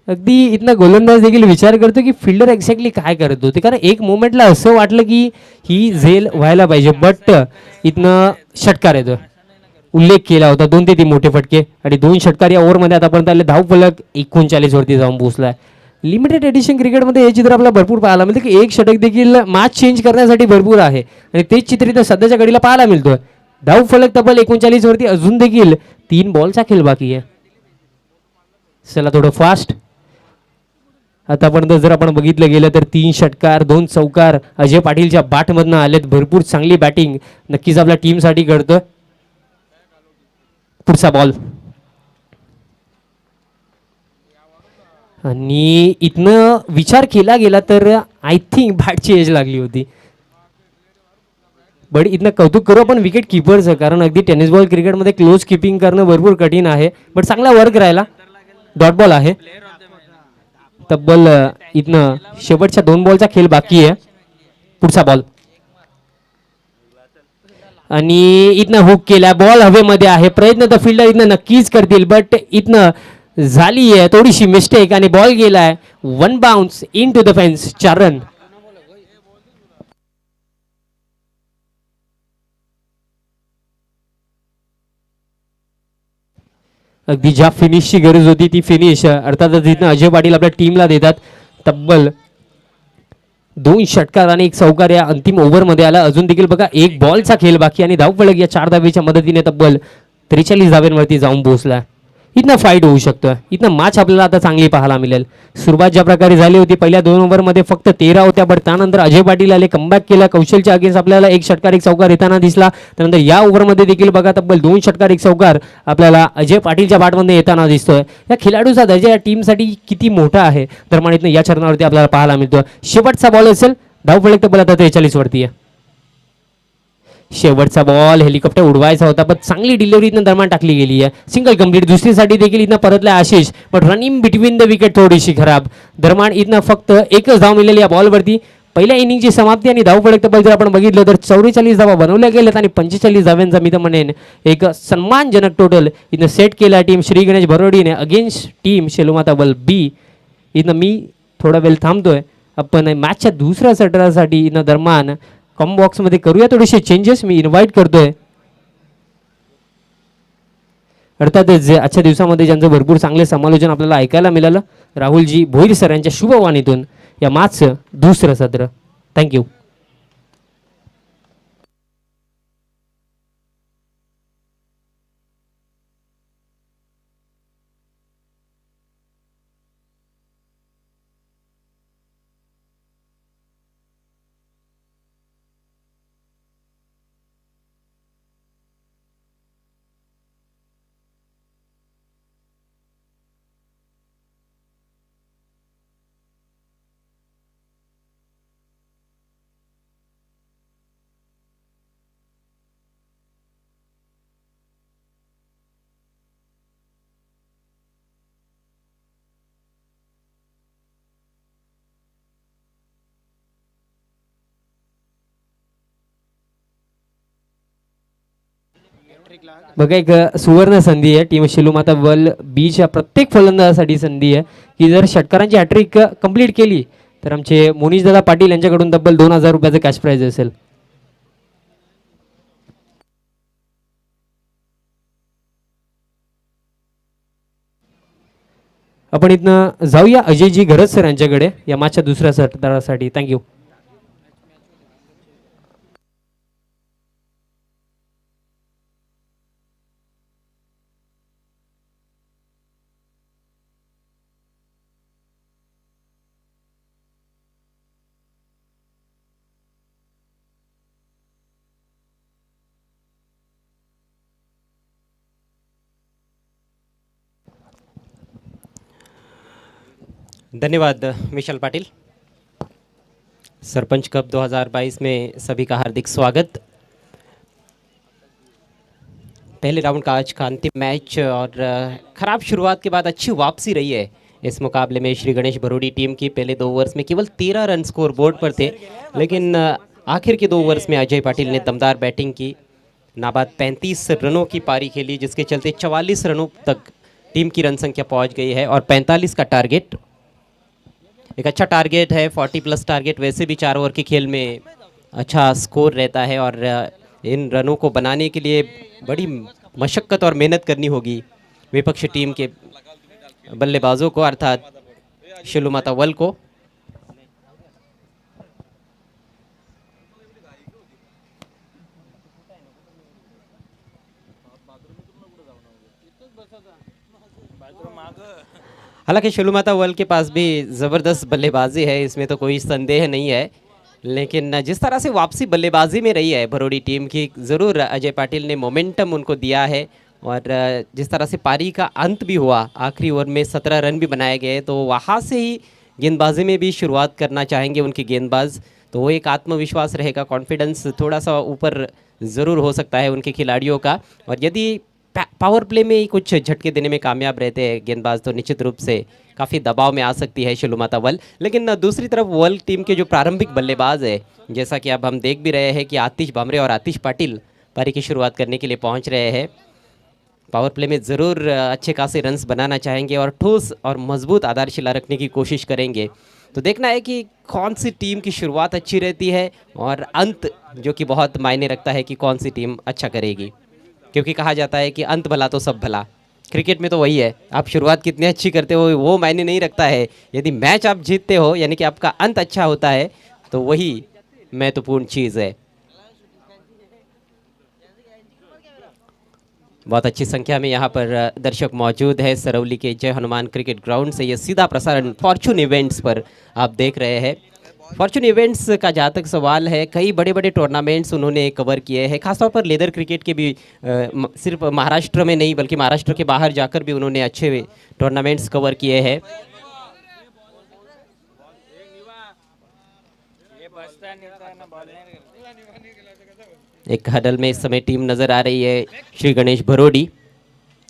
अगदी इथनं गोलंदाज देखील विचार करतो की फिल्डर एक्झॅक्टली काय करत होते, कारण एक मोमेंटला असं वाटलं की ही झेल व्हायला पाहिजे, बट इथनं षटकार येतो. उल्लेख केला होता 2 ते 3 मोठे फटके आणि 2 षटकार या ओव्हरमध्ये आतापर्यंत आले. धावफलक 39 वरती जाऊन पोहोचलाय. लिमिटेड एडिशन क्रिकेटमध्ये हे चित्र आपल्याला भरपूर पाहायला मिळतं की एक षटक देखील मॅच चेंज करण्यासाठी भरपूर आहे आणि तेच चित्र इथं सध्याच्या घडीला पाहायला मिळतोय. धावफलक तब्बल 39 वरती, अजून देखील 3 बॉलचा खेळ बाकी आहे. चला थोडं फास्ट. आतापर्यंत जर आपण बघितलं गेलं तर 3 षटकार 2 चौकार अजय पाटीलच्या बॅटमधनं आलेत. भरपूर चांगली बॅटिंग नक्कीच आपल्या टीमसाठी करतोय. पुढचा बॉल आणि इथनं विचार केला गेला तर आय थिंक बॅटची एज लागली होती, बट इथनं कौतुक करू आपण विकेट किपरचं, कारण अगदी टेनिस बॉल क्रिकेटमध्ये क्लोज किपिंग करणं भरपूर कठीण आहे, बट चांगला वर्क राहिला. डॉट बॉल आहे. तब्बल इथनं शेवटच्या 2 बॉलचा खेळ बाकी आहे. पुढचा बॉल आणि इथनं हुक केला, बॉल हवेमध्ये आहे. प्रयत्न तर फिल्डर इथनं नक्कीच करतील, बट इथनं झाली आहे थोडीशी मिस्टेक आणि बॉल गेलाय 1 बाउन्स इन टू द फेन्स. 4 रन. अगदी ज्या फिनिशची गरज होती ती फिनिश अर्थातच इथनं अजय पाटील आपल्या टीमला देतात. तब्बल 2 षटकार आणि 1 चौकार या अंतिम ओव्हरमध्ये आला. अजून देखील बघा 1 बॉलचा खेळ बाकी आणि धावफलक या 4 धावेच्या मदतीने तब्बल 43 धाव्यांवरती जाऊन पोहोचला. इथनं फाईट होऊ शकतं. इथनं मॅच आपल्याला आता चांगली पाहायला मिळेल. सुरुवात ज्या प्रकारे झाली होती पहिल्या 2 ओव्हरमध्ये फक्त 13 होत्या, बट त्यानंतर अजय पाटील आले, कमबॅक केला. कौशलच्या अगेन्स्ट आपल्याला 1 षटकार 1 चौकार येताना दिसला. त्यानंतर या ओव्हरमध्ये देखील बघा तब्बल 2 षटकार 1 चौकार आपल्याला अजय पाटीलच्या बॅटमध्ये येताना दिसतोय. या खेळाडूचा दर्जा या टीमसाठी किती मोठा आहे तर इथनं या चरणावरती आपल्याला पाहायला मिळतो. शेवटचा बॉल असेल, धावफलक तब्बल आता 43 वरती आहे. शेवटचा बॉल हेलिकॉप्टर उडवायचा होता, पण चांगली डिलिव्हरी इथनं दरम्यान टाकली गेली आहे. Single complete. दुसरीसाठी देखील इथनं परतलाय आशिष, पण रनिंग बिटवीन द विकेट थोडीशी खराब. दरम्यान इथनं फक्त एकच धाव मिळाली या बॉलवरती. पहिल्या इनिंगची समाप्ती आणि धावफलक तब्बल जर आपण बघितलं तर 44 धावा बनवल्या गेल्यात आणि 45 धाव्यांचा मी तर म्हणेन एक सन्मानजनक टोटल इथनं सेट केला टीम श्री गणेश भरोडीने against team Shelumata Valbi. इथनं मी थोडा वेळ थांबतोय. आपण मॅचच्या दुसऱ्या सत्रासाठी इथनं दरम्यान कॉम बॉक्समध्ये करूया थोडेसे चेंजेस. मी इन्व्हाइट करतोय अर्थातच आजच्या दिवसामध्ये ज्यांचं भरपूर चांगले समालोचन आपल्याला ऐकायला मिळालं, राहुलजी भोईर सर यांच्या शुभवाणीतून या मॅचचं दुसरं सत्र. थँक्यू. बघा एक सुवर्ण संधी आहे टीम शिलूमाता बल बीच्या प्रत्येक फलंदाजासाठी संधी आहे की जर षटकारांची हॅट्रिक कंप्लीट केली तर आमचे मोनीशदादा पाटील यांच्याकडून तब्बल 2000 रुपयाचं कॅश प्राइज असेल. आपण इथनं जाऊया अजयजी घरत सर यांच्याकडे या मॅचच्या दुसऱ्या सत्रासाठी. थँक्यू.
धन्यवाद विशाल पाटिल। सरपंच कप 2022 में सभी का हार्दिक स्वागत। पहले राउंड का आज का अंतिम मैच और ख़राब शुरुआत के बाद अच्छी वापसी रही है इस मुकाबले में। श्री गणेश भरोड़ी टीम की पहले 2 ओवर्स में केवल 13 रन स्कोर बोर्ड पर थे, लेकिन आखिर के 2 ओवर्स में अजय पाटिल ने दमदार बैटिंग की। नाबाद 35 रनों की पारी खेली, जिसके चलते 44 रनों तक टीम की रन संख्या पहुंच गई है और 45 का टारगेट एक अच्छा टारगेट है। 40+ टारगेट वैसे भी 4 ओवर के खेल में अच्छा स्कोर रहता है और इन रनों को बनाने के लिए बड़ी मशक्क़त और मेहनत करनी होगी विपक्ष टीम के बल्लेबाजों को, अर्थात शिलूमाता वल को। हालांकि शिलूमाता वल के पास भी ज़बरदस्त बल्लेबाजी है, इसमें तो कोई संदेह नहीं है, लेकिन जिस तरह से वापसी बल्लेबाजी में रही है भरोड़ी टीम की, ज़रूर अजय पाटिल ने मोमेंटम उनको दिया है। और जिस तरह से पारी का अंत भी हुआ, आखिरी ओवर में 17 रन भी बनाए गए, तो वहाँ से ही गेंदबाजी में भी शुरुआत करना चाहेंगे उनके गेंदबाज, तो वो एक आत्मविश्वास रहेगा, कॉन्फिडेंस थोड़ा सा ऊपर ज़रूर हो सकता है उनके खिलाड़ियों का। और यदि पावर प्ले में ही कुछ झटके देने में कामयाब रहते हैं गेंदबाज, तो निश्चित रूप से काफ़ी दबाव में आ सकती है शिलूमाता वल। लेकिन दूसरी तरफ वल टीम के जो प्रारंभिक बल्लेबाज है, जैसा कि अब हम देख भी रहे हैं कि आतिश भामरे और आतिश पाटिल पारी की शुरुआत करने के लिए पहुंच रहे हैं। पावर प्ले में ज़रूर अच्छे खासे रन्स बनाना चाहेंगे और ठोस और मजबूत आधारशिला रखने की कोशिश करेंगे। तो देखना है कि कौन सी टीम की शुरुआत अच्छी रहती है और अंत जो कि बहुत मायने रखता है कि कौन सी टीम अच्छा करेगी, क्योंकि कहा जाता है कि अंत भला तो सब भला। क्रिकेट में तो वही है, आप शुरुआत कितनी अच्छी करते हो वो मायने नहीं रखता है, यदि मैच आप जीतते हो यानी कि आपका अंत अच्छा होता है तो वही महत्वपूर्ण चीज़ है। बहुत अच्छी संख्या में यहाँ पर दर्शक मौजूद है सरौली के जय हनुमान क्रिकेट ग्राउंड से। ये सीधा प्रसारण फॉर्चून इवेंट्स पर आप देख रहे हैं। फॉर्चून इवेंट्स का जहाँ तक सवाल है, कई बड़े बड़े टूर्नामेंट्स उन्होंने कवर किए हैं, खासतौर पर लेदर क्रिकेट के भी सिर्फ महाराष्ट्र में नहीं बल्कि महाराष्ट्र के बाहर जाकर भी उन्होंने अच्छे टूर्नामेंट्स कवर किए हैं। एक हडल में इस समय टीम नजर आ रही है श्री गणेश भरोडी।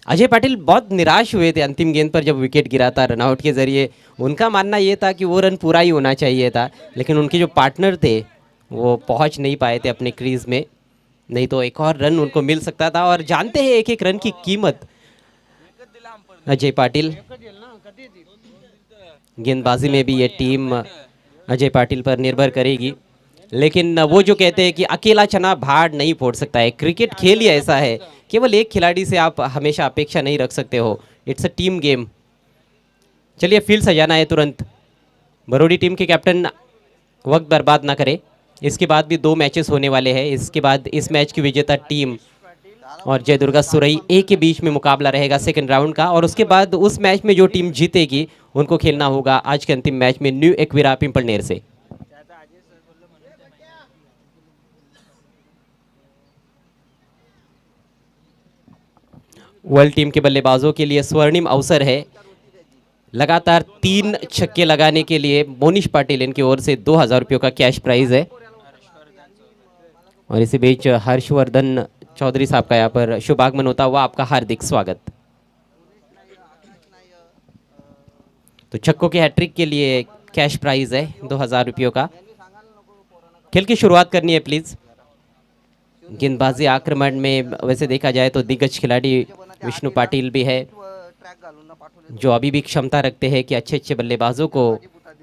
अजय पाटिल बहुत निराश हुए थे अंतिम गेंद पर जब विकेट गिरा था रनआउट के जरिए। उनका मानना ये था कि वो रन पूरा ही होना चाहिए था, लेकिन उनके जो पार्टनर थे वो पहुंच नहीं पाए थे अपने क्रीज में, नहीं तो एक और रन उनको मिल सकता था। और जानते हैं एक एक रन की कीमत अजय पाटिल। गेंदबाजी में भी ये टीम अजय पाटिल पर निर्भर करेगी, लेकिन वो जो कहते हैं कि अकेला चना भाड़ नहीं फोड़ सकता है। क्रिकेट खेल ही ऐसा है, केवल एक खिलाड़ी से आप हमेशा अपेक्षा नहीं रख सकते हो। It's a team game. चलिए फील्ड सजाना है तुरंत। भरोडी टीम के कैप्टन वक्त बर्बाद ना करें, इसके बाद भी 2 मैचेस होने वाले हैं। इसके बाद इस मैच की विजेता टीम और जय दुर्गा सुरई ए के बीच में मुकाबला रहेगा सेकंड राउंड का, और उसके बाद उस मैच में जो टीम जीतेगी उनको खेलना होगा आज के अंतिम मैच में न्यू एक्विरा पिंपलनेर से। वर्ल्ड टीम के बल्लेबाजों के लिए स्वर्णिम अवसर है। लगातार 3 छक्के लगाने के लिए मोनिश पाटिल इनकी ओर से 2000 रुपयों का कैश प्राइज है। और इसी बीच हर्षवर्धन चौधरी साहब का यहाँ पर शुभागमन होता हुआ आपका हार्दिक स्वागत। तो छक्कों के हैट्रिक के लिए कैश प्राइज है 2000 रुपयों का। खेल की शुरुआत करनी है प्लीज। गेंदबाजी आक्रमण में वैसे देखा जाए तो दिग्गज खिलाड़ी विष्णु पाटिल भी है, जो अभी भी क्षमता रखते हैं कि अच्छे अच्छे बल्लेबाजों को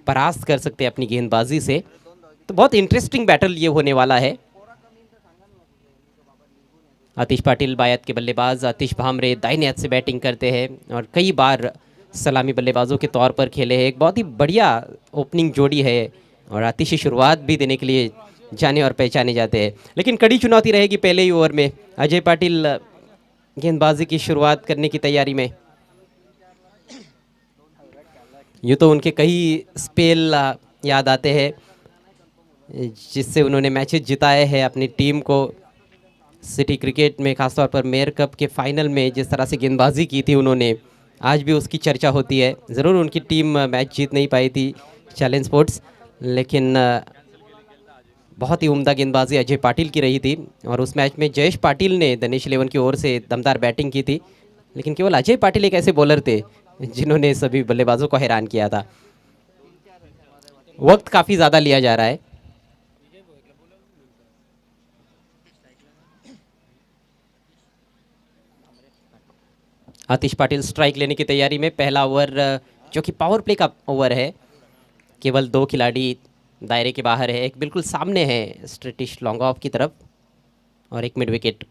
परास्त कर सकते हैं अपनी गेंदबाजी से। तो बहुत इंटरेस्टिंग बैटल ये होने वाला है। आतिश पाटिल बायत के बल्लेबाज, आतिश भामरे दाहिने हाथ से बैटिंग करते हैं और कई बार सलामी बल्लेबाजों के तौर पर खेले हैं। एक बहुत ही बढ़िया ओपनिंग जोड़ी है और आतिशी शुरुआत भी देने के लिए जाने और पहचाने जाते हैं। लेकिन कड़ी चुनौती रहेगी पहले ही ओवर में। अजय पाटिल गेंदबाजी की शुरुआत करने की तैयारी में। यूँ तो उनके कई स्पेल याद आते हैं जिससे उन्होंने मैचेस जिताए हैं अपनी टीम को। सिटी क्रिकेट में खासतौर पर मेयर कप के फाइनल में जिस तरह से गेंदबाजी की थी उन्होंने, आज भी उसकी चर्चा होती है। ज़रूर उनकी टीम मैच जीत नहीं पाई थी चैलेंज स्पोर्ट्स, लेकिन बहुत ही उम्दा गेंदबाजी अजय पाटिल की रही थी। और उस मैच में जयेश पाटिल ने दिनेश 11 की ओर से दमदार बैटिंग की थी, लेकिन केवल अजय पाटिल एक ऐसे बॉलर थे जिन्होंने सभी बल्लेबाजों को हैरान किया था। वक्त काफ़ी ज़्यादा लिया जा रहा है। आतिश पाटिल स्ट्राइक लेने की तैयारी में। पहला ओवर जो कि पावर प्ले का ओवर है, केवल 2 खिलाड़ी दायरे के बाहर है। एक बिल्कुल सामने है स्ट्रेटिश लॉन्ग ऑफ की तरफ और एक मिड विकेट।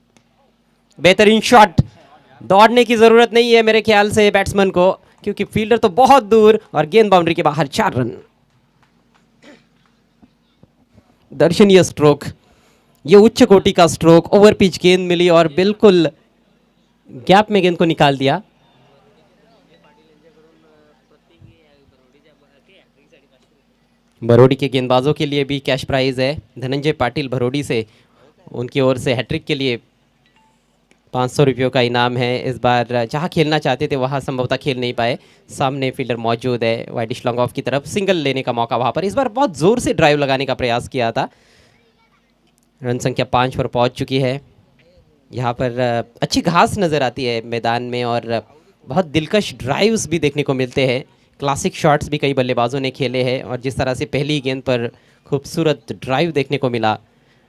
बेहतरीन शॉट। दौड़ने की ज़रूरत नहीं है मेरे ख्याल से बैट्समैन को, क्योंकि फील्डर तो बहुत दूर और गेंद बाउंड्री के बाहर। 4 रन। दर्शनीय स्ट्रोक, ये उच्च कोटि का स्ट्रोक। ओवर पिच गेंद मिली और बिल्कुल गैप में गेंद को निकाल दिया। भरोडी के गेंदबाजों के लिए भी कैश प्राइज है। धनंजय पाटिल भरोडी से, उनकी ओर से हैट्रिक के लिए 500 रुपयों का इनाम है। इस बार जहां खेलना चाहते थे वहां संभवतः खेल नहीं पाए। सामने फील्डर मौजूद है वाइडिश लॉन्ग ऑफ की तरफ, सिंगल लेने का मौका वहां पर। इस बार बहुत जोर से ड्राइव लगाने का प्रयास किया था। रन संख्या 5 पर पहुंच चुकी है। यहाँ पर अच्छी घास नज़र आती है मैदान में और बहुत दिलकश ड्राइव्स भी देखने को मिलते हैं। क्लासिक शॉट्स भी कई बल्लेबाजों ने खेले हैं और जिस तरह से पहली गेंद पर खूबसूरत ड्राइव देखने को मिला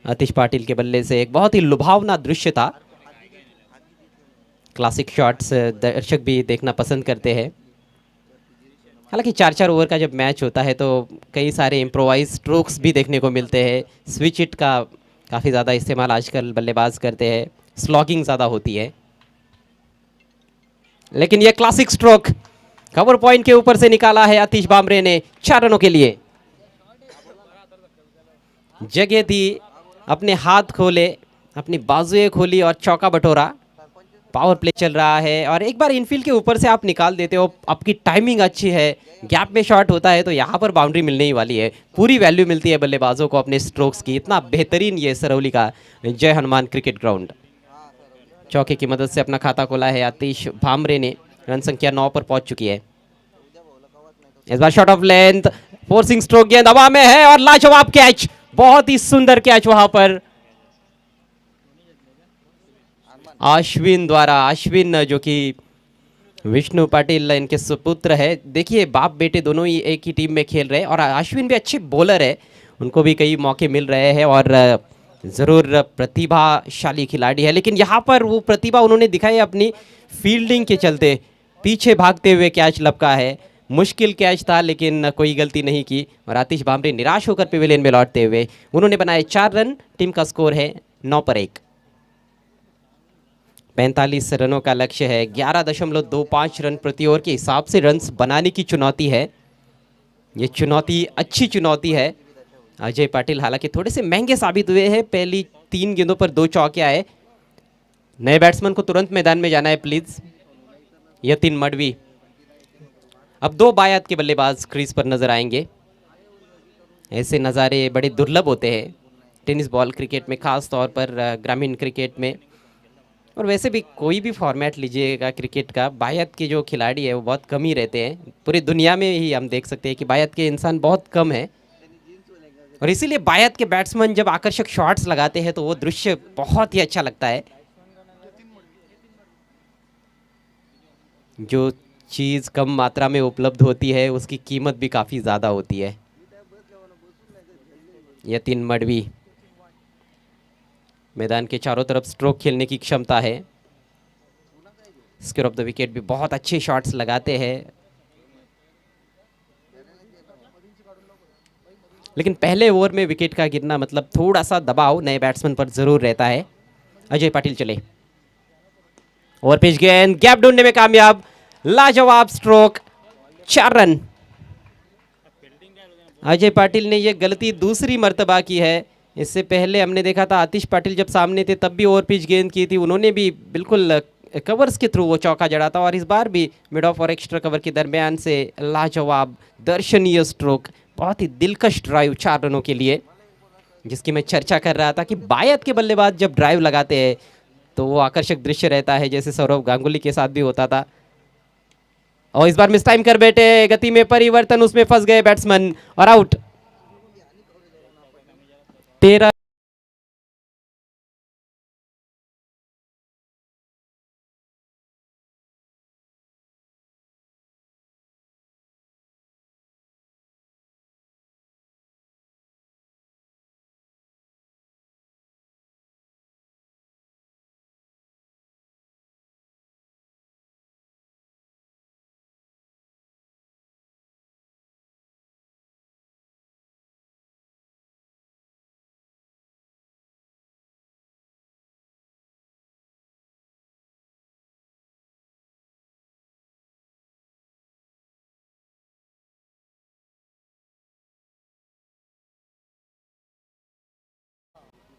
आतिश पाटिल के बल्ले से, एक बहुत ही लुभावना दृश्य था। क्लासिक शॉट्स दर्शक भी देखना पसंद करते हैं। हालांकि 4-4 ओवर का जब मैच होता है तो कई सारे इम्प्रोवाइज स्ट्रोक्स भी देखने को मिलते हैं। स्विच हिट का काफ़ी ज़्यादा इस्तेमाल आजकल बल्लेबाज करते हैं, स्लॉगिंग ज़्यादा होती है। लेकिन यह क्लासिक स्ट्रोक कवर पॉइंट के ऊपर से निकाला है आतिश भामरे ने 4 रनों के लिए। जगह थी, अपने हाथ खोले, अपनी बाजुएं खोली और चौका बटोरा। पावर प्ले चल रहा है और एक बार इनफील्ड के ऊपर से आप निकाल देते हो, आपकी टाइमिंग अच्छी है, गैप में शॉट होता है तो यहाँ पर बाउंड्री मिलने ही वाली है। पूरी वैल्यू मिलती है बल्लेबाजों को अपने स्ट्रोक्स की। इतना बेहतरीन ये सरौली का जय हनुमान क्रिकेट ग्राउंड। चौके की मदद से अपना खाता खोला है आतिश भामरे ने। रन संख्या 9 पर पहुंच चुकी है। इस बार short of length, forcing stroke, गेंद हवा में है और लाजवाब कैच, बहुत ही सुंदर कैच वहां पर अश्विन द्वारा। अश्विन जो कि विष्णु पाटिल इनके सुपुत्र है। देखिए बाप बेटे दोनों ही एक ही टीम में खेल रहे हैं और अश्विन भी अच्छे बॉलर है, उनको भी कई मौके मिल रहे हैं और ज़रूर प्रतिभाशाली खिलाड़ी है। लेकिन यहाँ पर वो प्रतिभा उन्होंने दिखाई अपनी फील्डिंग के चलते। पीछे भागते हुए कैच लपका है, मुश्किल कैच था लेकिन कोई गलती नहीं की और आतिश भामरे निराश होकर पेविलियन में लौटते हुए उन्होंने बनाए 4 रन। टीम का स्कोर है 9 पर 1। 45 रनों का लक्ष्य है। 11.25 रन प्रति ओवर के हिसाब से रन्स बनाने की चुनौती है। ये चुनौती अच्छी चुनौती है। अजय पाटिल हालांकि थोड़े से महंगे साबित हुए हैं। पहली 3 गेंदों पर 2 चौके आए। नए बैट्समैन को तुरंत मैदान में जाना है प्लीज। यतीन मडवी। अब 2 बायात के बल्लेबाज क्रीज पर नजर आएंगे। ऐसे नज़ारे बड़े दुर्लभ होते हैं टेनिस बॉल क्रिकेट में, खास तौर पर ग्रामीण क्रिकेट में और वैसे भी कोई भी फॉर्मेट लीजिएगा क्रिकेट का, बायत के जो खिलाड़ी है वो बहुत कम ही रहते हैं। पूरी दुनिया में ही हम देख सकते हैं कि बायत के इंसान बहुत कम है और इसीलिए बायत के बैट्समैन जब आकर्षक शॉट्स लगाते हैं तो वो दृश्य बहुत ही अच्छा लगता है। जो चीज़ कम मात्रा में उपलब्ध होती है उसकी कीमत भी काफ़ी ज़्यादा होती है। यतीन मडवी मैदान के चारों तरफ स्ट्रोक खेलने की क्षमता है। स्क्वायर ऑफ द विकेट भी बहुत अच्छे शॉट्स लगाते हैं। लेकिन पहले ओवर में विकेट का गिरना मतलब थोड़ा सा दबाव नए बैट्समैन पर जरूर रहता है। अजय पाटिल चले, ओवर पिच गेंद, गैप ढूंढने में कामयाब, लाजवाब स्ट्रोक, 4 रन। अजय पाटिल ने यह गलती दूसरी मर्तबा की है। इससे पहले हमने देखा था आतिश पाटिल जब सामने थे तब भी ओवर पिच गेंद की थी, उन्होंने भी बिल्कुल कवर्स के थ्रू वो चौका जड़ा था और इस बार भी मिड ऑफ और एक्स्ट्रा कवर के दरमियान से लाजवाब दर्शनीय स्ट्रोक, बहुत ही दिलकश ड्राइव 4 रनों के लिए, जिसकी मैं चर्चा कर रहा था कि बायत के बल्लेबाज जब ड्राइव लगाते हैं तो वो आकर्षक दृश्य रहता है, जैसे सौरव गांगुली के साथ भी होता था। और इस बार मिस टाइम कर बैठे, गति में परिवर्तन, उसमें फंस गए बैट्समैन और आउट। 13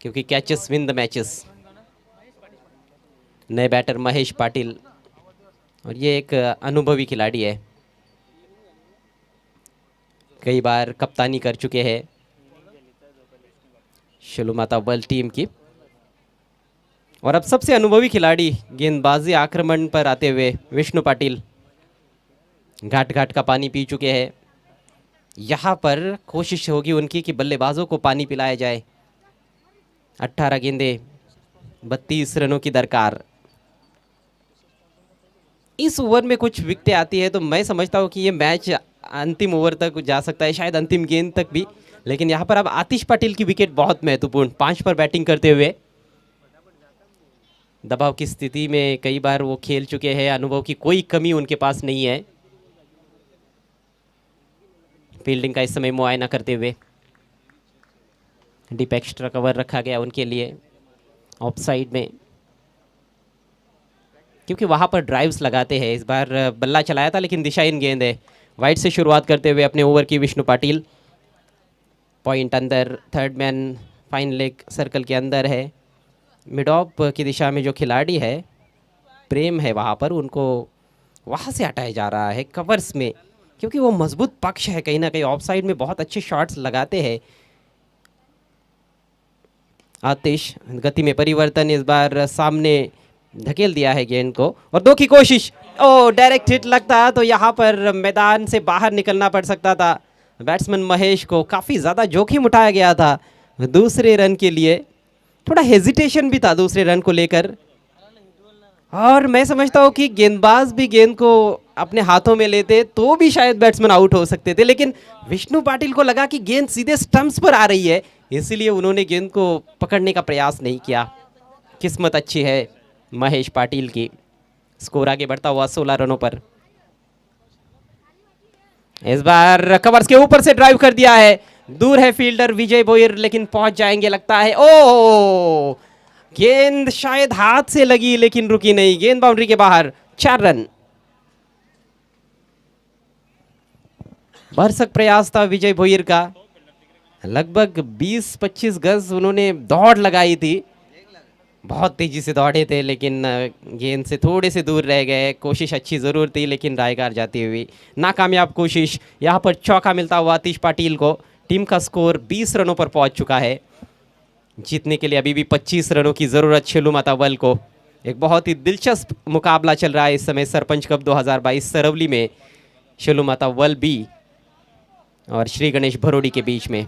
क्योंकि कैचेस विन द मैचेस। नए बैटर महेश पाटिल और ये एक अनुभवी खिलाड़ी है, कई बार कप्तानी कर चुके हैं शलुमाता वर्ल्ड टीम की और अब सबसे अनुभवी खिलाड़ी गेंदबाजी आक्रमण पर आते हुए विष्णु पाटिल घाट घाट का पानी पी चुके हैं। यहाँ पर कोशिश होगी उनकी कि बल्लेबाजों को पानी पिलाया जाए। 18 गेंदे 32 रनों की दरकार। इस ओवर में कुछ विकेटें आती है तो मैं समझता हूँ कि ये मैच अंतिम ओवर तक जा सकता है, शायद अंतिम गेंद तक भी। लेकिन यहाँ पर अब आतिश पाटिल की विकेट बहुत महत्वपूर्ण, 5 पर बैटिंग करते हुए दबाव की स्थिति में कई बार वो खेल चुके हैं, अनुभव की कोई कमी उनके पास नहीं है। फील्डिंग का इस समय मुआयना करते हुए डीप एक्स्ट्रा कवर रखा गया उनके लिए ऑफ साइड में, क्योंकि वहां पर ड्राइव्स लगाते हैं। इस बार बल्ला चलाया था लेकिन दिशाहीन गेंद है। वाइड से शुरुआत करते हुए अपने ओवर की विष्णु पाटिल। पॉइंट अंदर, third man fine leg circle के अंदर है। मिड ऑफ की दिशा में जो खिलाड़ी है प्रेम है वहाँ पर, उनको वहाँ से हटाया जा रहा है कवर्स में, क्योंकि वो मजबूत पक्ष है। कहीं ना कहीं ऑफ साइड में बहुत अच्छे शॉट्स लगाते हैं। आतिश, गति में परिवर्तन, इस बार सामने धकेल दिया है गेंद को और दो की कोशिश। ओ, डायरेक्ट हिट लगता तो यहाँ पर मैदान से बाहर निकलना पड़ सकता था बैट्समैन महेश को। काफ़ी ज़्यादा जोखिम उठाया गया था दूसरे रन के लिए, थोड़ा हेजिटेशन भी था दूसरे रन को लेकर। और मैं समझता हूँ कि गेंदबाज भी गेंद को अपने हाथों में लेते तो भी शायद बैट्समैन आउट हो सकते थे, लेकिन विष्णु पाटिल को लगा कि गेंद सीधे स्टंप्स पर आ रही है, इसलिए उन्होंने गेंद को पकड़ने का प्रयास नहीं किया। किस्मत अच्छी है महेश पाटिल की। स्कोर आगे बढ़ता हुआ 16 रनों पर। इस बार कवर्स के ऊपर से ड्राइव कर दिया है, दूर है फील्डर विजय भोईर, लेकिन पहुंच जाएंगे लगता है। ओ, गेंद शायद हाथ से लगी लेकिन रुकी नहीं, गेंद बाउंड्री के बाहर। 4 रन। भरसक प्रयास था विजय भोईर का, लगभग 20-25 गज उन्होंने दौड़ लगाई थी, बहुत तेजी से दौड़े थे, लेकिन गेंद से थोड़े से दूर रह गए। कोशिश अच्छी ज़रूर थी लेकिन रायगार जाती हुई नाकामयाब कोशिश। यहाँ पर चौका मिलता हुआ आतिश पाटिल को। टीम का स्कोर 20 रनों पर पहुंच चुका है। जीतने के लिए अभी भी 25 रनों की ज़रूरत शेलू माता वल को। एक बहुत ही दिलचस्प मुकाबला चल रहा है इस समय सरपंच कप 2022 सरवली में, शेलू माता वल बी और श्री गणेश भरोड़ी के बीच में।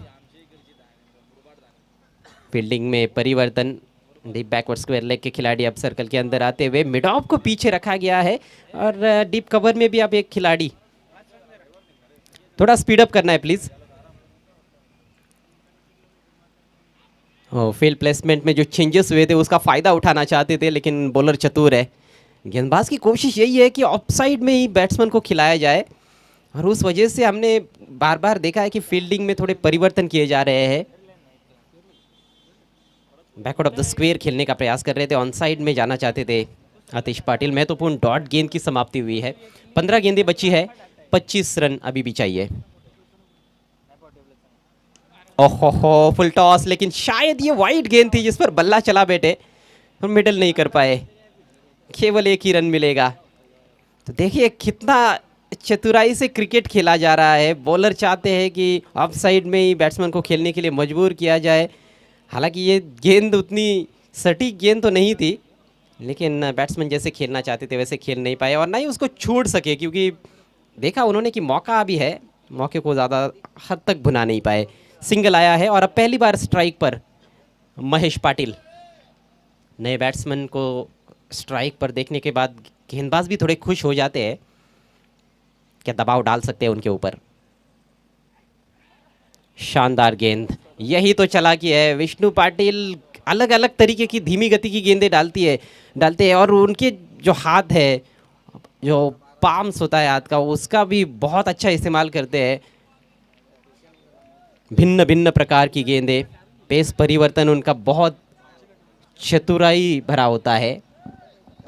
फील्डिंग में परिवर्तन, डीप बैकवर्ड स्क्वायर लेग के खिलाड़ी अब सर्कल के अंदर आते हुए मिड ऑफ को पीछे रखा गया है और डीप कवर में भी अब एक खिलाड़ी। थोड़ा स्पीड अप करना है प्लीज। फील्ड प्लेसमेंट में जो चेंजेस हुए थे उसका फायदा उठाना चाहते थे, लेकिन बॉलर चतुर है। गेंदबाज की कोशिश यही है कि ऑफ साइड में ही बैट्समैन को खिलाया जाए, और उस वजह से हमने बार बार देखा है कि फील्डिंग में थोड़े परिवर्तन किए जा रहे हैं। बैकवर्ड ऑफ द स्क्वायर खेलने का प्रयास कर रहे थे, ऑन साइड में जाना चाहते थे आतिश पाटिल। महत्वपूर्ण डॉट गेंद की समाप्ति हुई है। 15 गेंदें बची है, 25 रन अभी भी चाहिए। ओहो, फुल टॉस, लेकिन शायद ये वाइड गेंद थी जिस पर बल्ला चला बैठे, हम मिडल नहीं कर पाए, केवल एक ही रन मिलेगा। तो देखिए कितना चतुराई से क्रिकेट खेला जा रहा है। बॉलर चाहते हैं कि ऑफ साइड में ही बैट्समैन को खेलने के लिए मजबूर किया जाए। हालांकि ये गेंद उतनी सटीक गेंद तो नहीं थी, लेकिन बैट्समैन जैसे खेलना चाहते थे वैसे खेल नहीं पाए और ना ही उसको छोड़ सके, क्योंकि देखा उन्होंने कि मौका भी है, मौके को ज़्यादा हद तक भुना नहीं पाए। सिंगल आया है और अब पहली बार स्ट्राइक पर महेश पाटिल। नए बैट्समैन को स्ट्राइक पर देखने के बाद गेंदबाज भी थोड़े खुश हो जाते हैं, क्या दबाव डाल सकते हैं उनके ऊपर। शानदार गेंद, यही तो चालाकी है। विष्णु पाटिल अलग अलग तरीके की धीमी गति की गेंदें डालते हैं और उनके जो हाथ है, जो पाम्स होता है हाथ का, उसका भी बहुत अच्छा इस्तेमाल करते हैं। भिन्न भिन्न प्रकार की गेंदें, पेस परिवर्तन उनका बहुत चतुराई भरा होता है।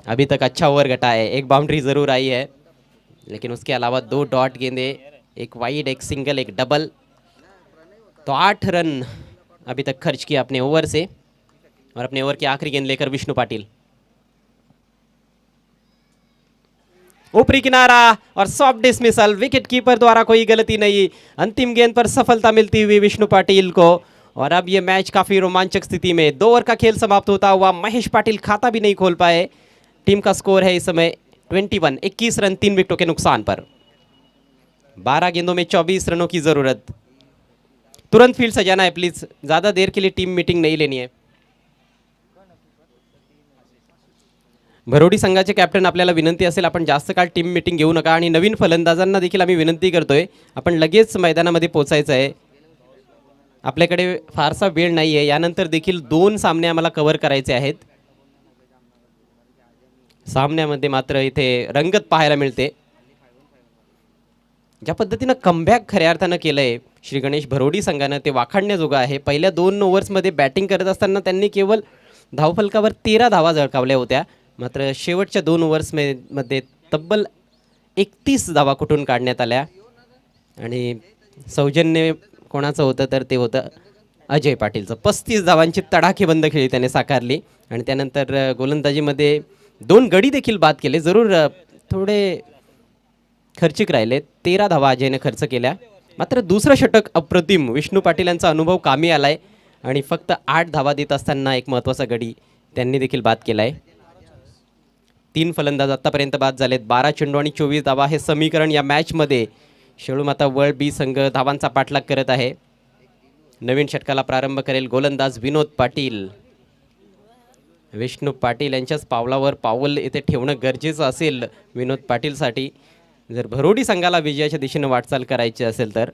अभी तक अच्छा ओवर घटा है, एक बाउंड्री ज़रूर आई है, लेकिन उसके अलावा 2 डॉट गेंदें, एक वाइड, एक सिंगल, एक डबल। तो 8 रन अभी तक खर्च किया अपने ओवर से, और अपने ओवर की आखिरी गेंद लेकर विष्णु पाटिल। ऊपरी किनारा और सॉफ्ट डिसमिसल, विकेट कीपर द्वारा कोई गलती नहीं। अंतिम गेंद पर सफलता मिलती हुई विष्णु पाटिल को, और अब ये मैच काफी रोमांचक स्थिति में। 2 ओवर का खेल समाप्त होता हुआ महेश पाटिल खाता भी नहीं खोल पाए। टीम का स्कोर है इस समय 21 रन 3 विकेटों के नुकसान पर। 12 गेंदों में 24 रनों की जरूरत। तुरंत फील्ड सजाना है प्लीज, ज्यादा देर के लिए टीम मीटिंग नहीं लेनी है। भरोडी संघाचे कॅप्टन, आपल्याला विनंती असेल आपण जास्त काळ टीम मीटिंग घेऊ नका, आणि नवीन फलंदाजांना देखील आम्ही विनंती करतोय आपण लगेच मैदानामध्ये पोहोचायचं आहे। आपल्याकडे फारसा वेळ नाही आहे, यानंतर देखील 2 सामने आम्हाला कव्हर करायचे आहेत। सामन्यामध्ये मात्र इथे रंगत पाहायला मिळते। ज्या पद्धतीनं कमबॅक खऱ्या अर्थानं केलंय श्री गणेश भरोडी संघानं, ते वाखाणण्याजोगं आहे। पहिल्या 2 ओव्हर्समध्ये बॅटिंग करत असताना त्यांनी केवळ धावफलकावर 13 धावा झळकावल्या होत्या, मात्र शेवटच्या 2 ओव्हर्समध्ये तब्बल 31 धावा कुठून काढण्यात आल्या, आणि सौजन्य कोणाचं होतं तर ते होतं अजय पाटीलचं. 35 धावांची तडाखेबंद खेळी त्याने साकारली आणि त्यानंतर गोलंदाजीमध्ये 2 गडी देखील बाद केले. जरूर थोडे खर्चिक राहिले. 13 धावा अजयने खर्च केल्या. मात्र दुसरं षटक अप्रतिम. विष्णू पाटील यांचा अनुभव कामी आलाय आणि फक्त 8 धावा देत असताना एक महत्त्वाचा गडी त्यांनी देखील बाद केलाय. 3 फलंदाज आतापर्यंत बाद झालेत. 12 चेंडू आणि 24 धावा हे समीकरण या मॅचमध्ये. शेळूमाता वर्ल्ड बी संघ धावांचा पाठलाग करत आहे. नवीन षटकाला प्रारंभ करेल गोलंदाज विनोद पाटील. विष्णू पाटील यांच्याच पावलावर पाऊल येथे ठेवणं गरजेचं असेल विनोद पाटीलसाठी, जर भरोडी संघाला विजयाच्या दिशेने वाटचाल करायची असेल तर.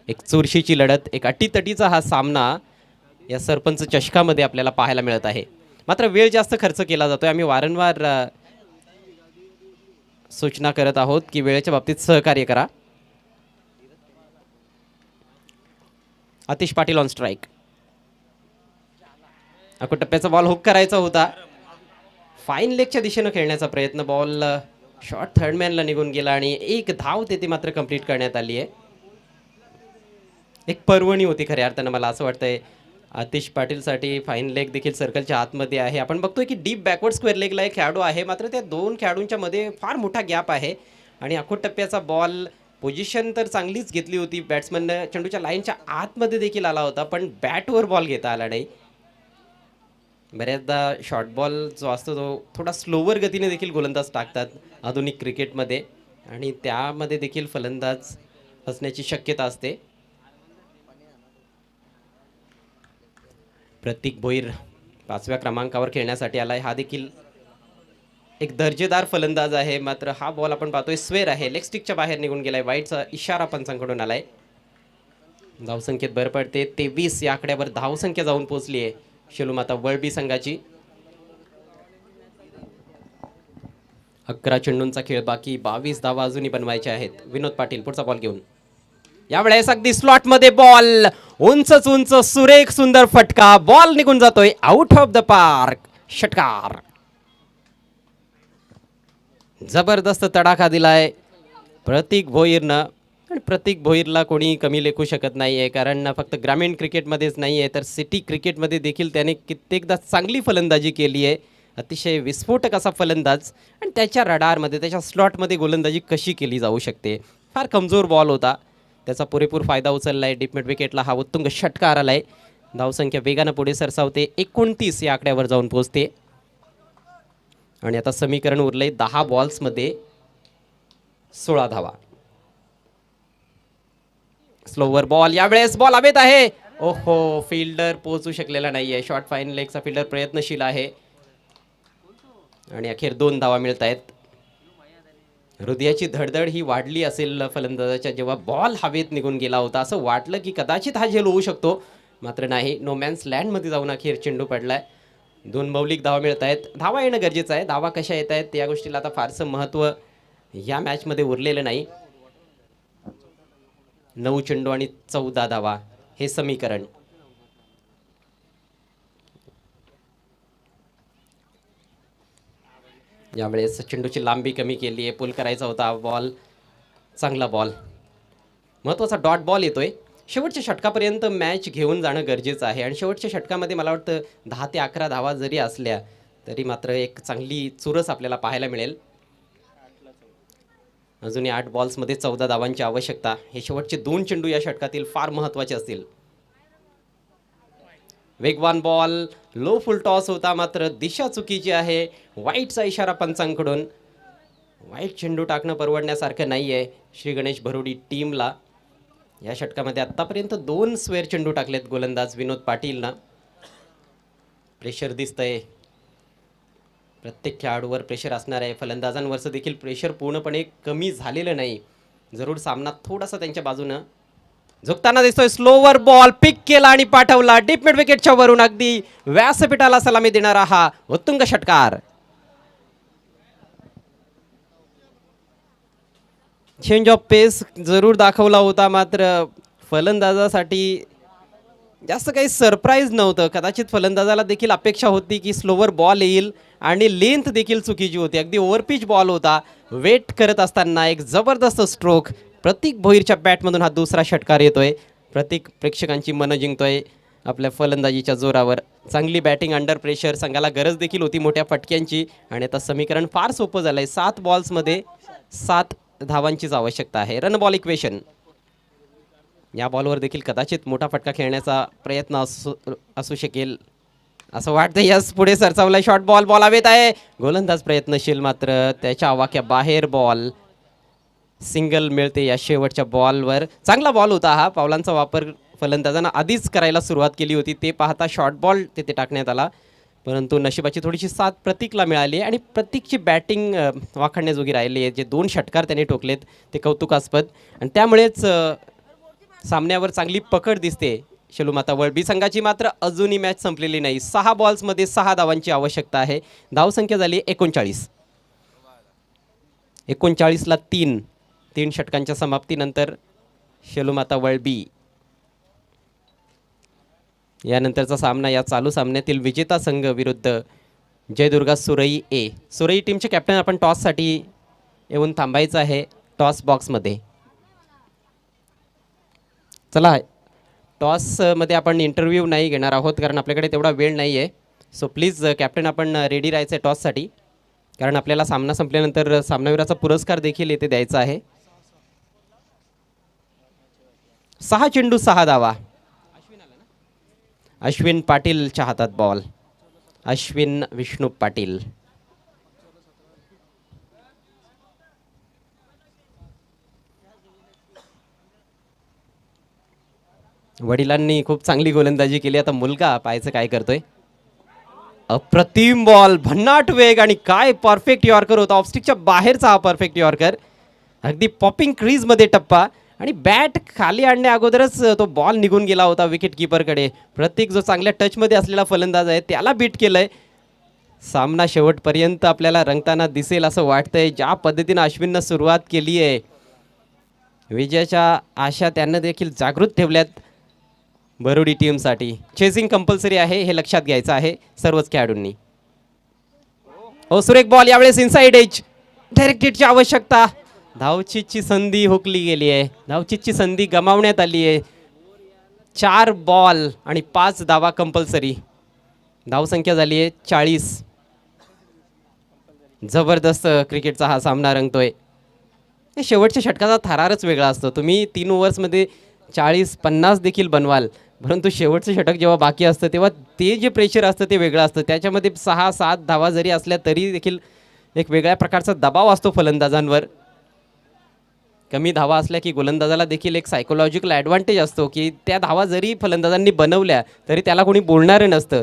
एक चुरशीची लढत, एक अटीतटीचा हा सामना या सरपंच चषकामध्ये आपल्याला पाहायला मिळत आहे. मात्र वेळ जास्त खर्च केला जातोय. आम्ही वारंवार सूचना करत आहोत की वेळेच्या बाबतीत सहकार्य करा. Atish Patil on strike. टप्प्याचा बॉल हुक करायचा होता. फाईन लेगच्या दिशेनं खेळण्याचा प्रयत्न, बॉल शॉर्ट थर्डमॅनला निघून गेला आणि एक धाव तेथे मात्र कंप्लीट करण्यात आली आहे. एक पर्वणी होती खऱ्या अर्थानं. मला असं वाटतंय आतिश पाटीलसाठी फाईन लेग देखील सर्कलच्या आतमध्ये आहे. आपण बघतोय की डीप बॅकवर्ड स्क्वेअर लेगला एक खेळाडू आहे, मात्र त्या 2 खेळाडूंच्या मध्ये फार मोठा गॅप आहे. आणि टप्प्याचा बॉल पोझिशन तर चांगलीच घेतली होती. बॅट्समन चेंडूच्या लाईनच्या आतमध्ये देखील आला होता, पण बॅटवर बॉल घेता आला नाही. बऱ्याचदा शॉर्ट बॉल जो असतो तो थोडा स्लोवर गतीने देखील गोलंदाज टाकतात आधुनिक क्रिकेटमध्ये, आणि त्यामध्ये देखील फलंदाज फसण्याची शक्यता असते. प्रतीक भोईर 5व्या क्रमांकावर खेळण्यासाठी आलाय. हा देखील एक दर्जेदार फलंदाज आहे, मात्र हा बॉल आपण पाहतोय स्वेअर आहे, लेग स्टिकच्या बाहेर निघून गेलाय. वाईटचा इशारा पंचांकडून आलाय. धावसंख्येत भर पडते. 23 या आकड्यावर धावसंख्या जाऊन पोहोचली आहे शेलूमाता वर्ल्ड बी संघाची. 11 चेंडूंचा खेळ बाकी, 22 धावा अजूनही बनवायच्या आहेत. विनोद पाटील पुढचा बॉल घेऊन, यावेळेस अगदी स्लॉट मध्ये बॉल, उंचच उंच, सुरेख सुंदर फटका, बॉल निघून जातोय आउट ऑफ द पार्क. षटकार. जबरदस्त तडाखा दिलाय प्रतीक भोईरनं. आणि प्रतीक भोईरला कोणी कमी लेखू शकत नाही आहे, कारण फक्त ग्रामीण क्रिकेटमध्येच नाही आहे तर सिटी क्रिकेटमध्ये देखील त्याने कित्येकदा चांगली फलंदाजी केली आहे. अतिशय विस्फोटक असा फलंदाज, आणि त्याच्या रडारमध्ये, त्याच्या स्लॉटमध्ये गोलंदाजी कशी केली जाऊ शकते. फार कमजोर बॉल होता, त्याचा पुरेपूर फायदा उचलला आहे. डीप मिड विकेटला हा उत्तुंग षटकार आला आहे. धावसंख्या वेगानं पुढे सरसावते, 29 या आकड्यावर जाऊन पोहोचते. आणि आता समीकरण उरलंय 10 बॉल्समध्ये 16 धावा. स्लोवर बॉल, यावेळेस बॉल हवेत आहे. ओहो, फिल्डर पोहोचू शकलेला नाही आहे. शॉर्ट फाईन लेगचा फिल्डर प्रयत्नशील आहे आणि अखेर 2 धावा मिळत आहेत. हृदयाची धडधड ही वाढली असेल फलंदाजाच्या, जेव्हा बॉल हवेत निघून गेला होता. असं वाटलं की कदाचित हा झेल होऊ शकतो, मात्र नाही. नो मॅन्स लँडमध्ये जाऊन अखेर चेंडू पडलाय. 2 मौलिक धावा मिळत आहेत. धावा येणं गरजेचं आहे. धावा कशा येत आहेत या गोष्टीला आता फारसं महत्त्व या मॅचमध्ये उरलेलं नाही. 9 चेंडू आणि 14 धावा हे समीकरण. यावेळेस चेंडूची लांबी कमी केली आहे. पुल करायचा होता बॉल, चांगला बॉल, महत्त्वाचा डॉट बॉल येतोय. शेवटच्या षटकापर्यंत मॅच घेऊन जाणं गरजेचं आहे, आणि शेवटच्या षटकामध्ये मला वाटतं 10 ते 11 धावा जरी असल्या तरी मात्र एक चांगली चुरस आपल्याला पाहायला मिळेल. अजूनही 8 बॉल्समध्ये 14 धावांची आवश्यकता. हे शेवटचे 2 चेंडू या षटकातील फार महत्त्वाचे असतील. वेगवान बॉल, लो फुल टॉस होता, मात्र दिशा चुकीची आहे. वाईटचा इशारा पंचांकडून. वाईट चेंडू टाकणं परवडण्यासारखं नाही आहे श्री गणेश भरोडी टीमला. या षटकामध्ये आत्तापर्यंत 2 स्क्वेअर चेंडू टाकलेत गोलंदाज विनोद पाटीलनं. प्रेशर दिसतंय, प्रत्येक खेळाडूवर प्रेशर असणार आहे. फलंदाजांवरचं देखील प्रेशर पूर्णपणे कमी झालेलं नाही. जरूर सामना थोडासा त्यांच्या बाजूनं झुकताना दिसतोय. स्लोवर बॉल पिक केला आणि पाठवला डीप मिड विकेटच्या वरून. अगदी व्यासपीठाला सलामी देणारा हा उत्तुंग षटकार. चेंज ऑफ पेस जरूर दाखवला होता, मात्र फलंदाजासाठी जास्त काही सरप्राईज नव्हतं. कदाचित फलंदाजाला देखील अपेक्षा होती की स्लोवर बॉल येईल, आणि लेंथ देखील चुकीची होती. अगदी ओव्हरपिच बॉल होता. वेट करत असताना एक जबरदस्त स्ट्रोक प्रतीक भोईरच्या बॅटमधून हा दुसरा षटकार येतोय. प्रतीक प्रेक्षकांची मनं जिंकतोय आपल्या फलंदाजीच्या जोरावर. चांगली बॅटिंग अंडर प्रेशर, संघाला गरज देखील होती मोठ्या फटक्यांची आणि आता समीकरण फार सोपं झालंय. 7 बॉल्समध्ये 7 धावांचीच आवश्यकता आहे. Run ball equation. या बॉलवर देखील कदाचित मोठा फटका खेळण्याचा प्रयत्न असू शकेल असं वाटतं. यस, पुढे सरसावलाय शॉर्ट बॉल. बॉल हवेत आहे. गोलंदाज प्रयत्नशील मात्र त्याच्या आवाक्या बाहेर. बॉल सिंगल मिळते या शेवटच्या बॉलवर. चांगला बॉल होता हा. पावलांचा वापर फलंदाजांना आधीच करायला सुरुवात केली होती. ते पाहता शॉर्ट बॉल तिथे टाकण्यात आला, परंतु नशिबाची थोडीशी साथ प्रतीकला मिळाली आणि प्रतीकची बॅटिंग वाखाणण्याजोगी राहिली आहे. जे 2 षटकार त्याने ठोकलेत ते कौतुकास्पद आणि त्यामुळेच सामन्यावर चांगली पकड दिसते शेलूमाता वळबी संघाची. मात्र अजूनही मॅच संपलेली नाही. 6 बॉल्समध्ये 6 धावांची आवश्यकता आहे. धावसंख्या झाली 39. 39ला 3 षटकांच्या समाप्तीनंतर शेलूमाता वळबी यानंतरचा सामना या चालू सामन्यातील विजेता संघ विरुद्ध जयदुर्गा सुरई ए. सुरई टीमचे कॅप्टन आपण टॉससाठी येऊन थांबायचं आहे टॉस बॉक्समध्ये. चला, टॉसमध्ये आपण इंटरव्ह्यू नाही घेणार आहोत कारण आपल्याकडे तेवढा वेळ नाही आहे. सो प्लीज कॅप्टन आपण रेडी राहायचं आहे टॉससाठी, कारण आपल्याला सामना संपल्यानंतर सामनावीराचा पुरस्कार देखील येथे द्यायचा आहे. 6 चेंडू 6 धावा. अश्विन पाटीलच्या हातात बॉल. अश्विन विष्णू पाटील. वडिलांनी खूप चांगली गोलंदाजी केली. आता मुलगा पाहायचं काय करतोय. अप्रतिम बॉल, भन्नाट वेग आणि काय परफेक्ट यॉर्कर होता. ऑफस्टिकच्या बाहेरचा हा परफेक्ट यॉर्कर. अगदी पॉपिंग क्रीजमध्ये टप्पा आणि बॅट खाली आणण्या अगोदरच तो बॉल निघून गेला होता विकेट किपरकडे. प्रतीक जो चांगल्या टचमध्ये असलेला फलंदाज आहे त्याला बीट केलंय. सामना शेवटपर्यंत आपल्याला रंगताना दिसेल असं वाटतंय. ज्या पद्धतीनं अश्विननं सुरुवात केली आहे, विजयाच्या आशा त्यांना देखील जागृत ठेवल्यात बरोडी टीमसाठी. चेसिंग कंपल्सरी आहे हे लक्षात घ्यायचं आहे सर्वच खेळाडूंनी. हो, सुरेख बॉल यावेळेस इनसाइड एज. डायरेक्ट हिटची आवश्यकता. धावचीची संधी हुकली गेली आहे. धावचीची संधी गमावण्यात आली आहे. 4 बॉल आणि 5 धावा कंपल्सरी. धावसंख्या झाली आहे 40. जबरदस्त क्रिकेटचा हा सामना रंगतोय. शेवटच्या षटकाचा थरारच वेगळा असतो. तुम्ही 3 ओव्हर्समध्ये 40-50 देखील बनवाल, परंतु शेवटचं षटक जेव्हा बाकी असतं तेव्हा ते जे प्रेशर असतं ते वेगळं असतं. त्याच्यामध्ये 6-7 धावा जरी असल्या तरी देखील एक वेगळ्या प्रकारचा दबाव असतो फलंदाजांवर. कमी धावा असल्या की गोलंदाजाला देखील एक सायकोलॉजिकल ॲडव्हान्टेज असतो की त्या धावा जरी फलंदाजांनी बनवल्या तरी त्याला कोणी बोलणारं नसतं,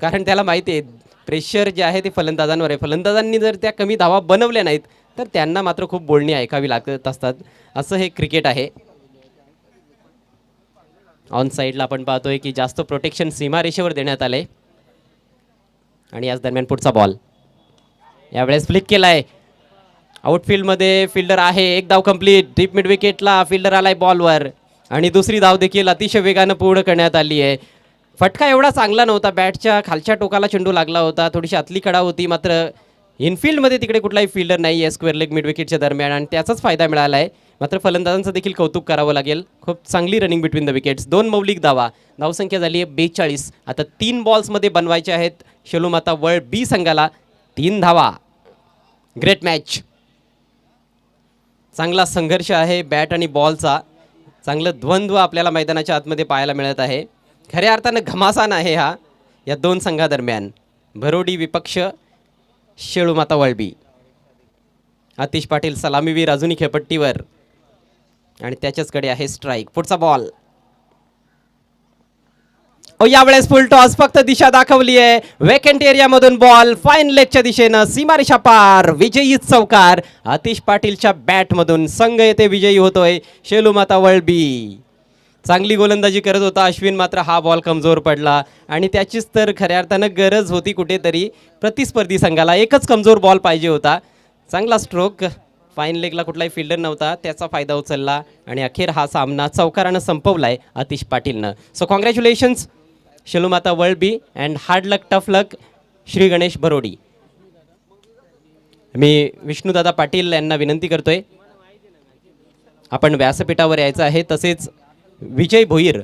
कारण त्याला माहिती आहे प्रेशर जे आहे ते फलंदाजांवर आहे. फलंदाजांनी जर त्या कमी धावा बनवल्या नाहीत तर त्यांना मात्र खूप बोलणी ऐकावी लागत असतात. असं हे क्रिकेट आहे. ऑन साईडला आपण पाहतोय की जास्त प्रोटेक्शन सीमारेषेवर देण्यात आले आणि याच दरम्यान पुढचा बॉल यावेळेस फ्लिक केलाय. आउटफील्डमध्ये फिल्डर आहे. एक धाव कंप्लीट. डीप मिड विकेटला फिल्डर आलाय बॉलवर आणि दुसरी धाव देखील अतिशय वेगानं पूर्ण करण्यात आली आहे. फटका एवढा चांगला नव्हता. बॅटच्या खालच्या टोकाला चेंडू लागला होता. थोडीशी आतली कडा होती, मात्र इनफिल्डमध्ये तिकडे कुठलाही फिल्डर नाही आहे स्क्वेअर लेग मिड विकेटच्या दरम्यान आणि त्याचाच फायदा मिळाला आहे. मात्र फलंदाजांचं देखील कौतुक करावं लागेल. खूप चांगली रनिंग बिटवीन द विकेट्स. 2 मौलिक धावा. धावसंख्या झाली आहे 42. आता 3 बॉल्समध्ये बनवायचे आहेत शेलूमाता वळ बी संघाला. 3 धावा. Great match. चांगला संघर्ष आहे बॅट आणि बॉलचा. चांगलं द्वंद्व आपल्याला मैदानाच्या आतमध्ये पाहायला मिळत आहे. खऱ्या अर्थानं घमासान आहे हा या 2 संघादरम्यान. भरोडी विपक्ष शेळूमाता वळबी. आतिश पाटील सलामीवीर अजूनही खेळपट्टीवर आणि त्याच्याचकडे आहे स्ट्राईक. पुढचा बॉल. यावेळेस फुल टॉस. फक्त दिशा दाखवली आहे. वेकेंट एरियामधून बॉल फाईन लेगच्या दिशेनं सीमारेषा पार. विजयी चौकार आतिश पाटीलच्या बॅटमधून. संघ येथे विजयी होतोय शेलूमाता वळबी. चांगली गोलंदाजी करत होता अश्विन, मात्र हा बॉल कमजोर पडला आणि त्याचीच तर खऱ्या अर्थानं गरज होती कुठेतरी प्रतिस्पर्धी संघाला. एकच कमजोर बॉल पाहिजे होता. चांगला स्ट्रोक. फाईन लेगला कुठलाही फिल्डर नव्हता, त्याचा फायदा उचलला आणि अखेर हा सामना चौकारानं संपवलाय आतिश पाटीलनं. So congratulations Shelumata Valbi and hard luck tough luck Shri Ganesh Bharodi. मी विष्णुदादा पाटील यांना विनंती करतोय आपण व्यासपीठावर यायचं आहे. तसेच विजय भोईर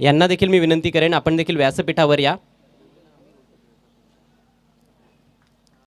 यांना देखील मी विनंती करेन, आपण देखील व्यासपीठावर या.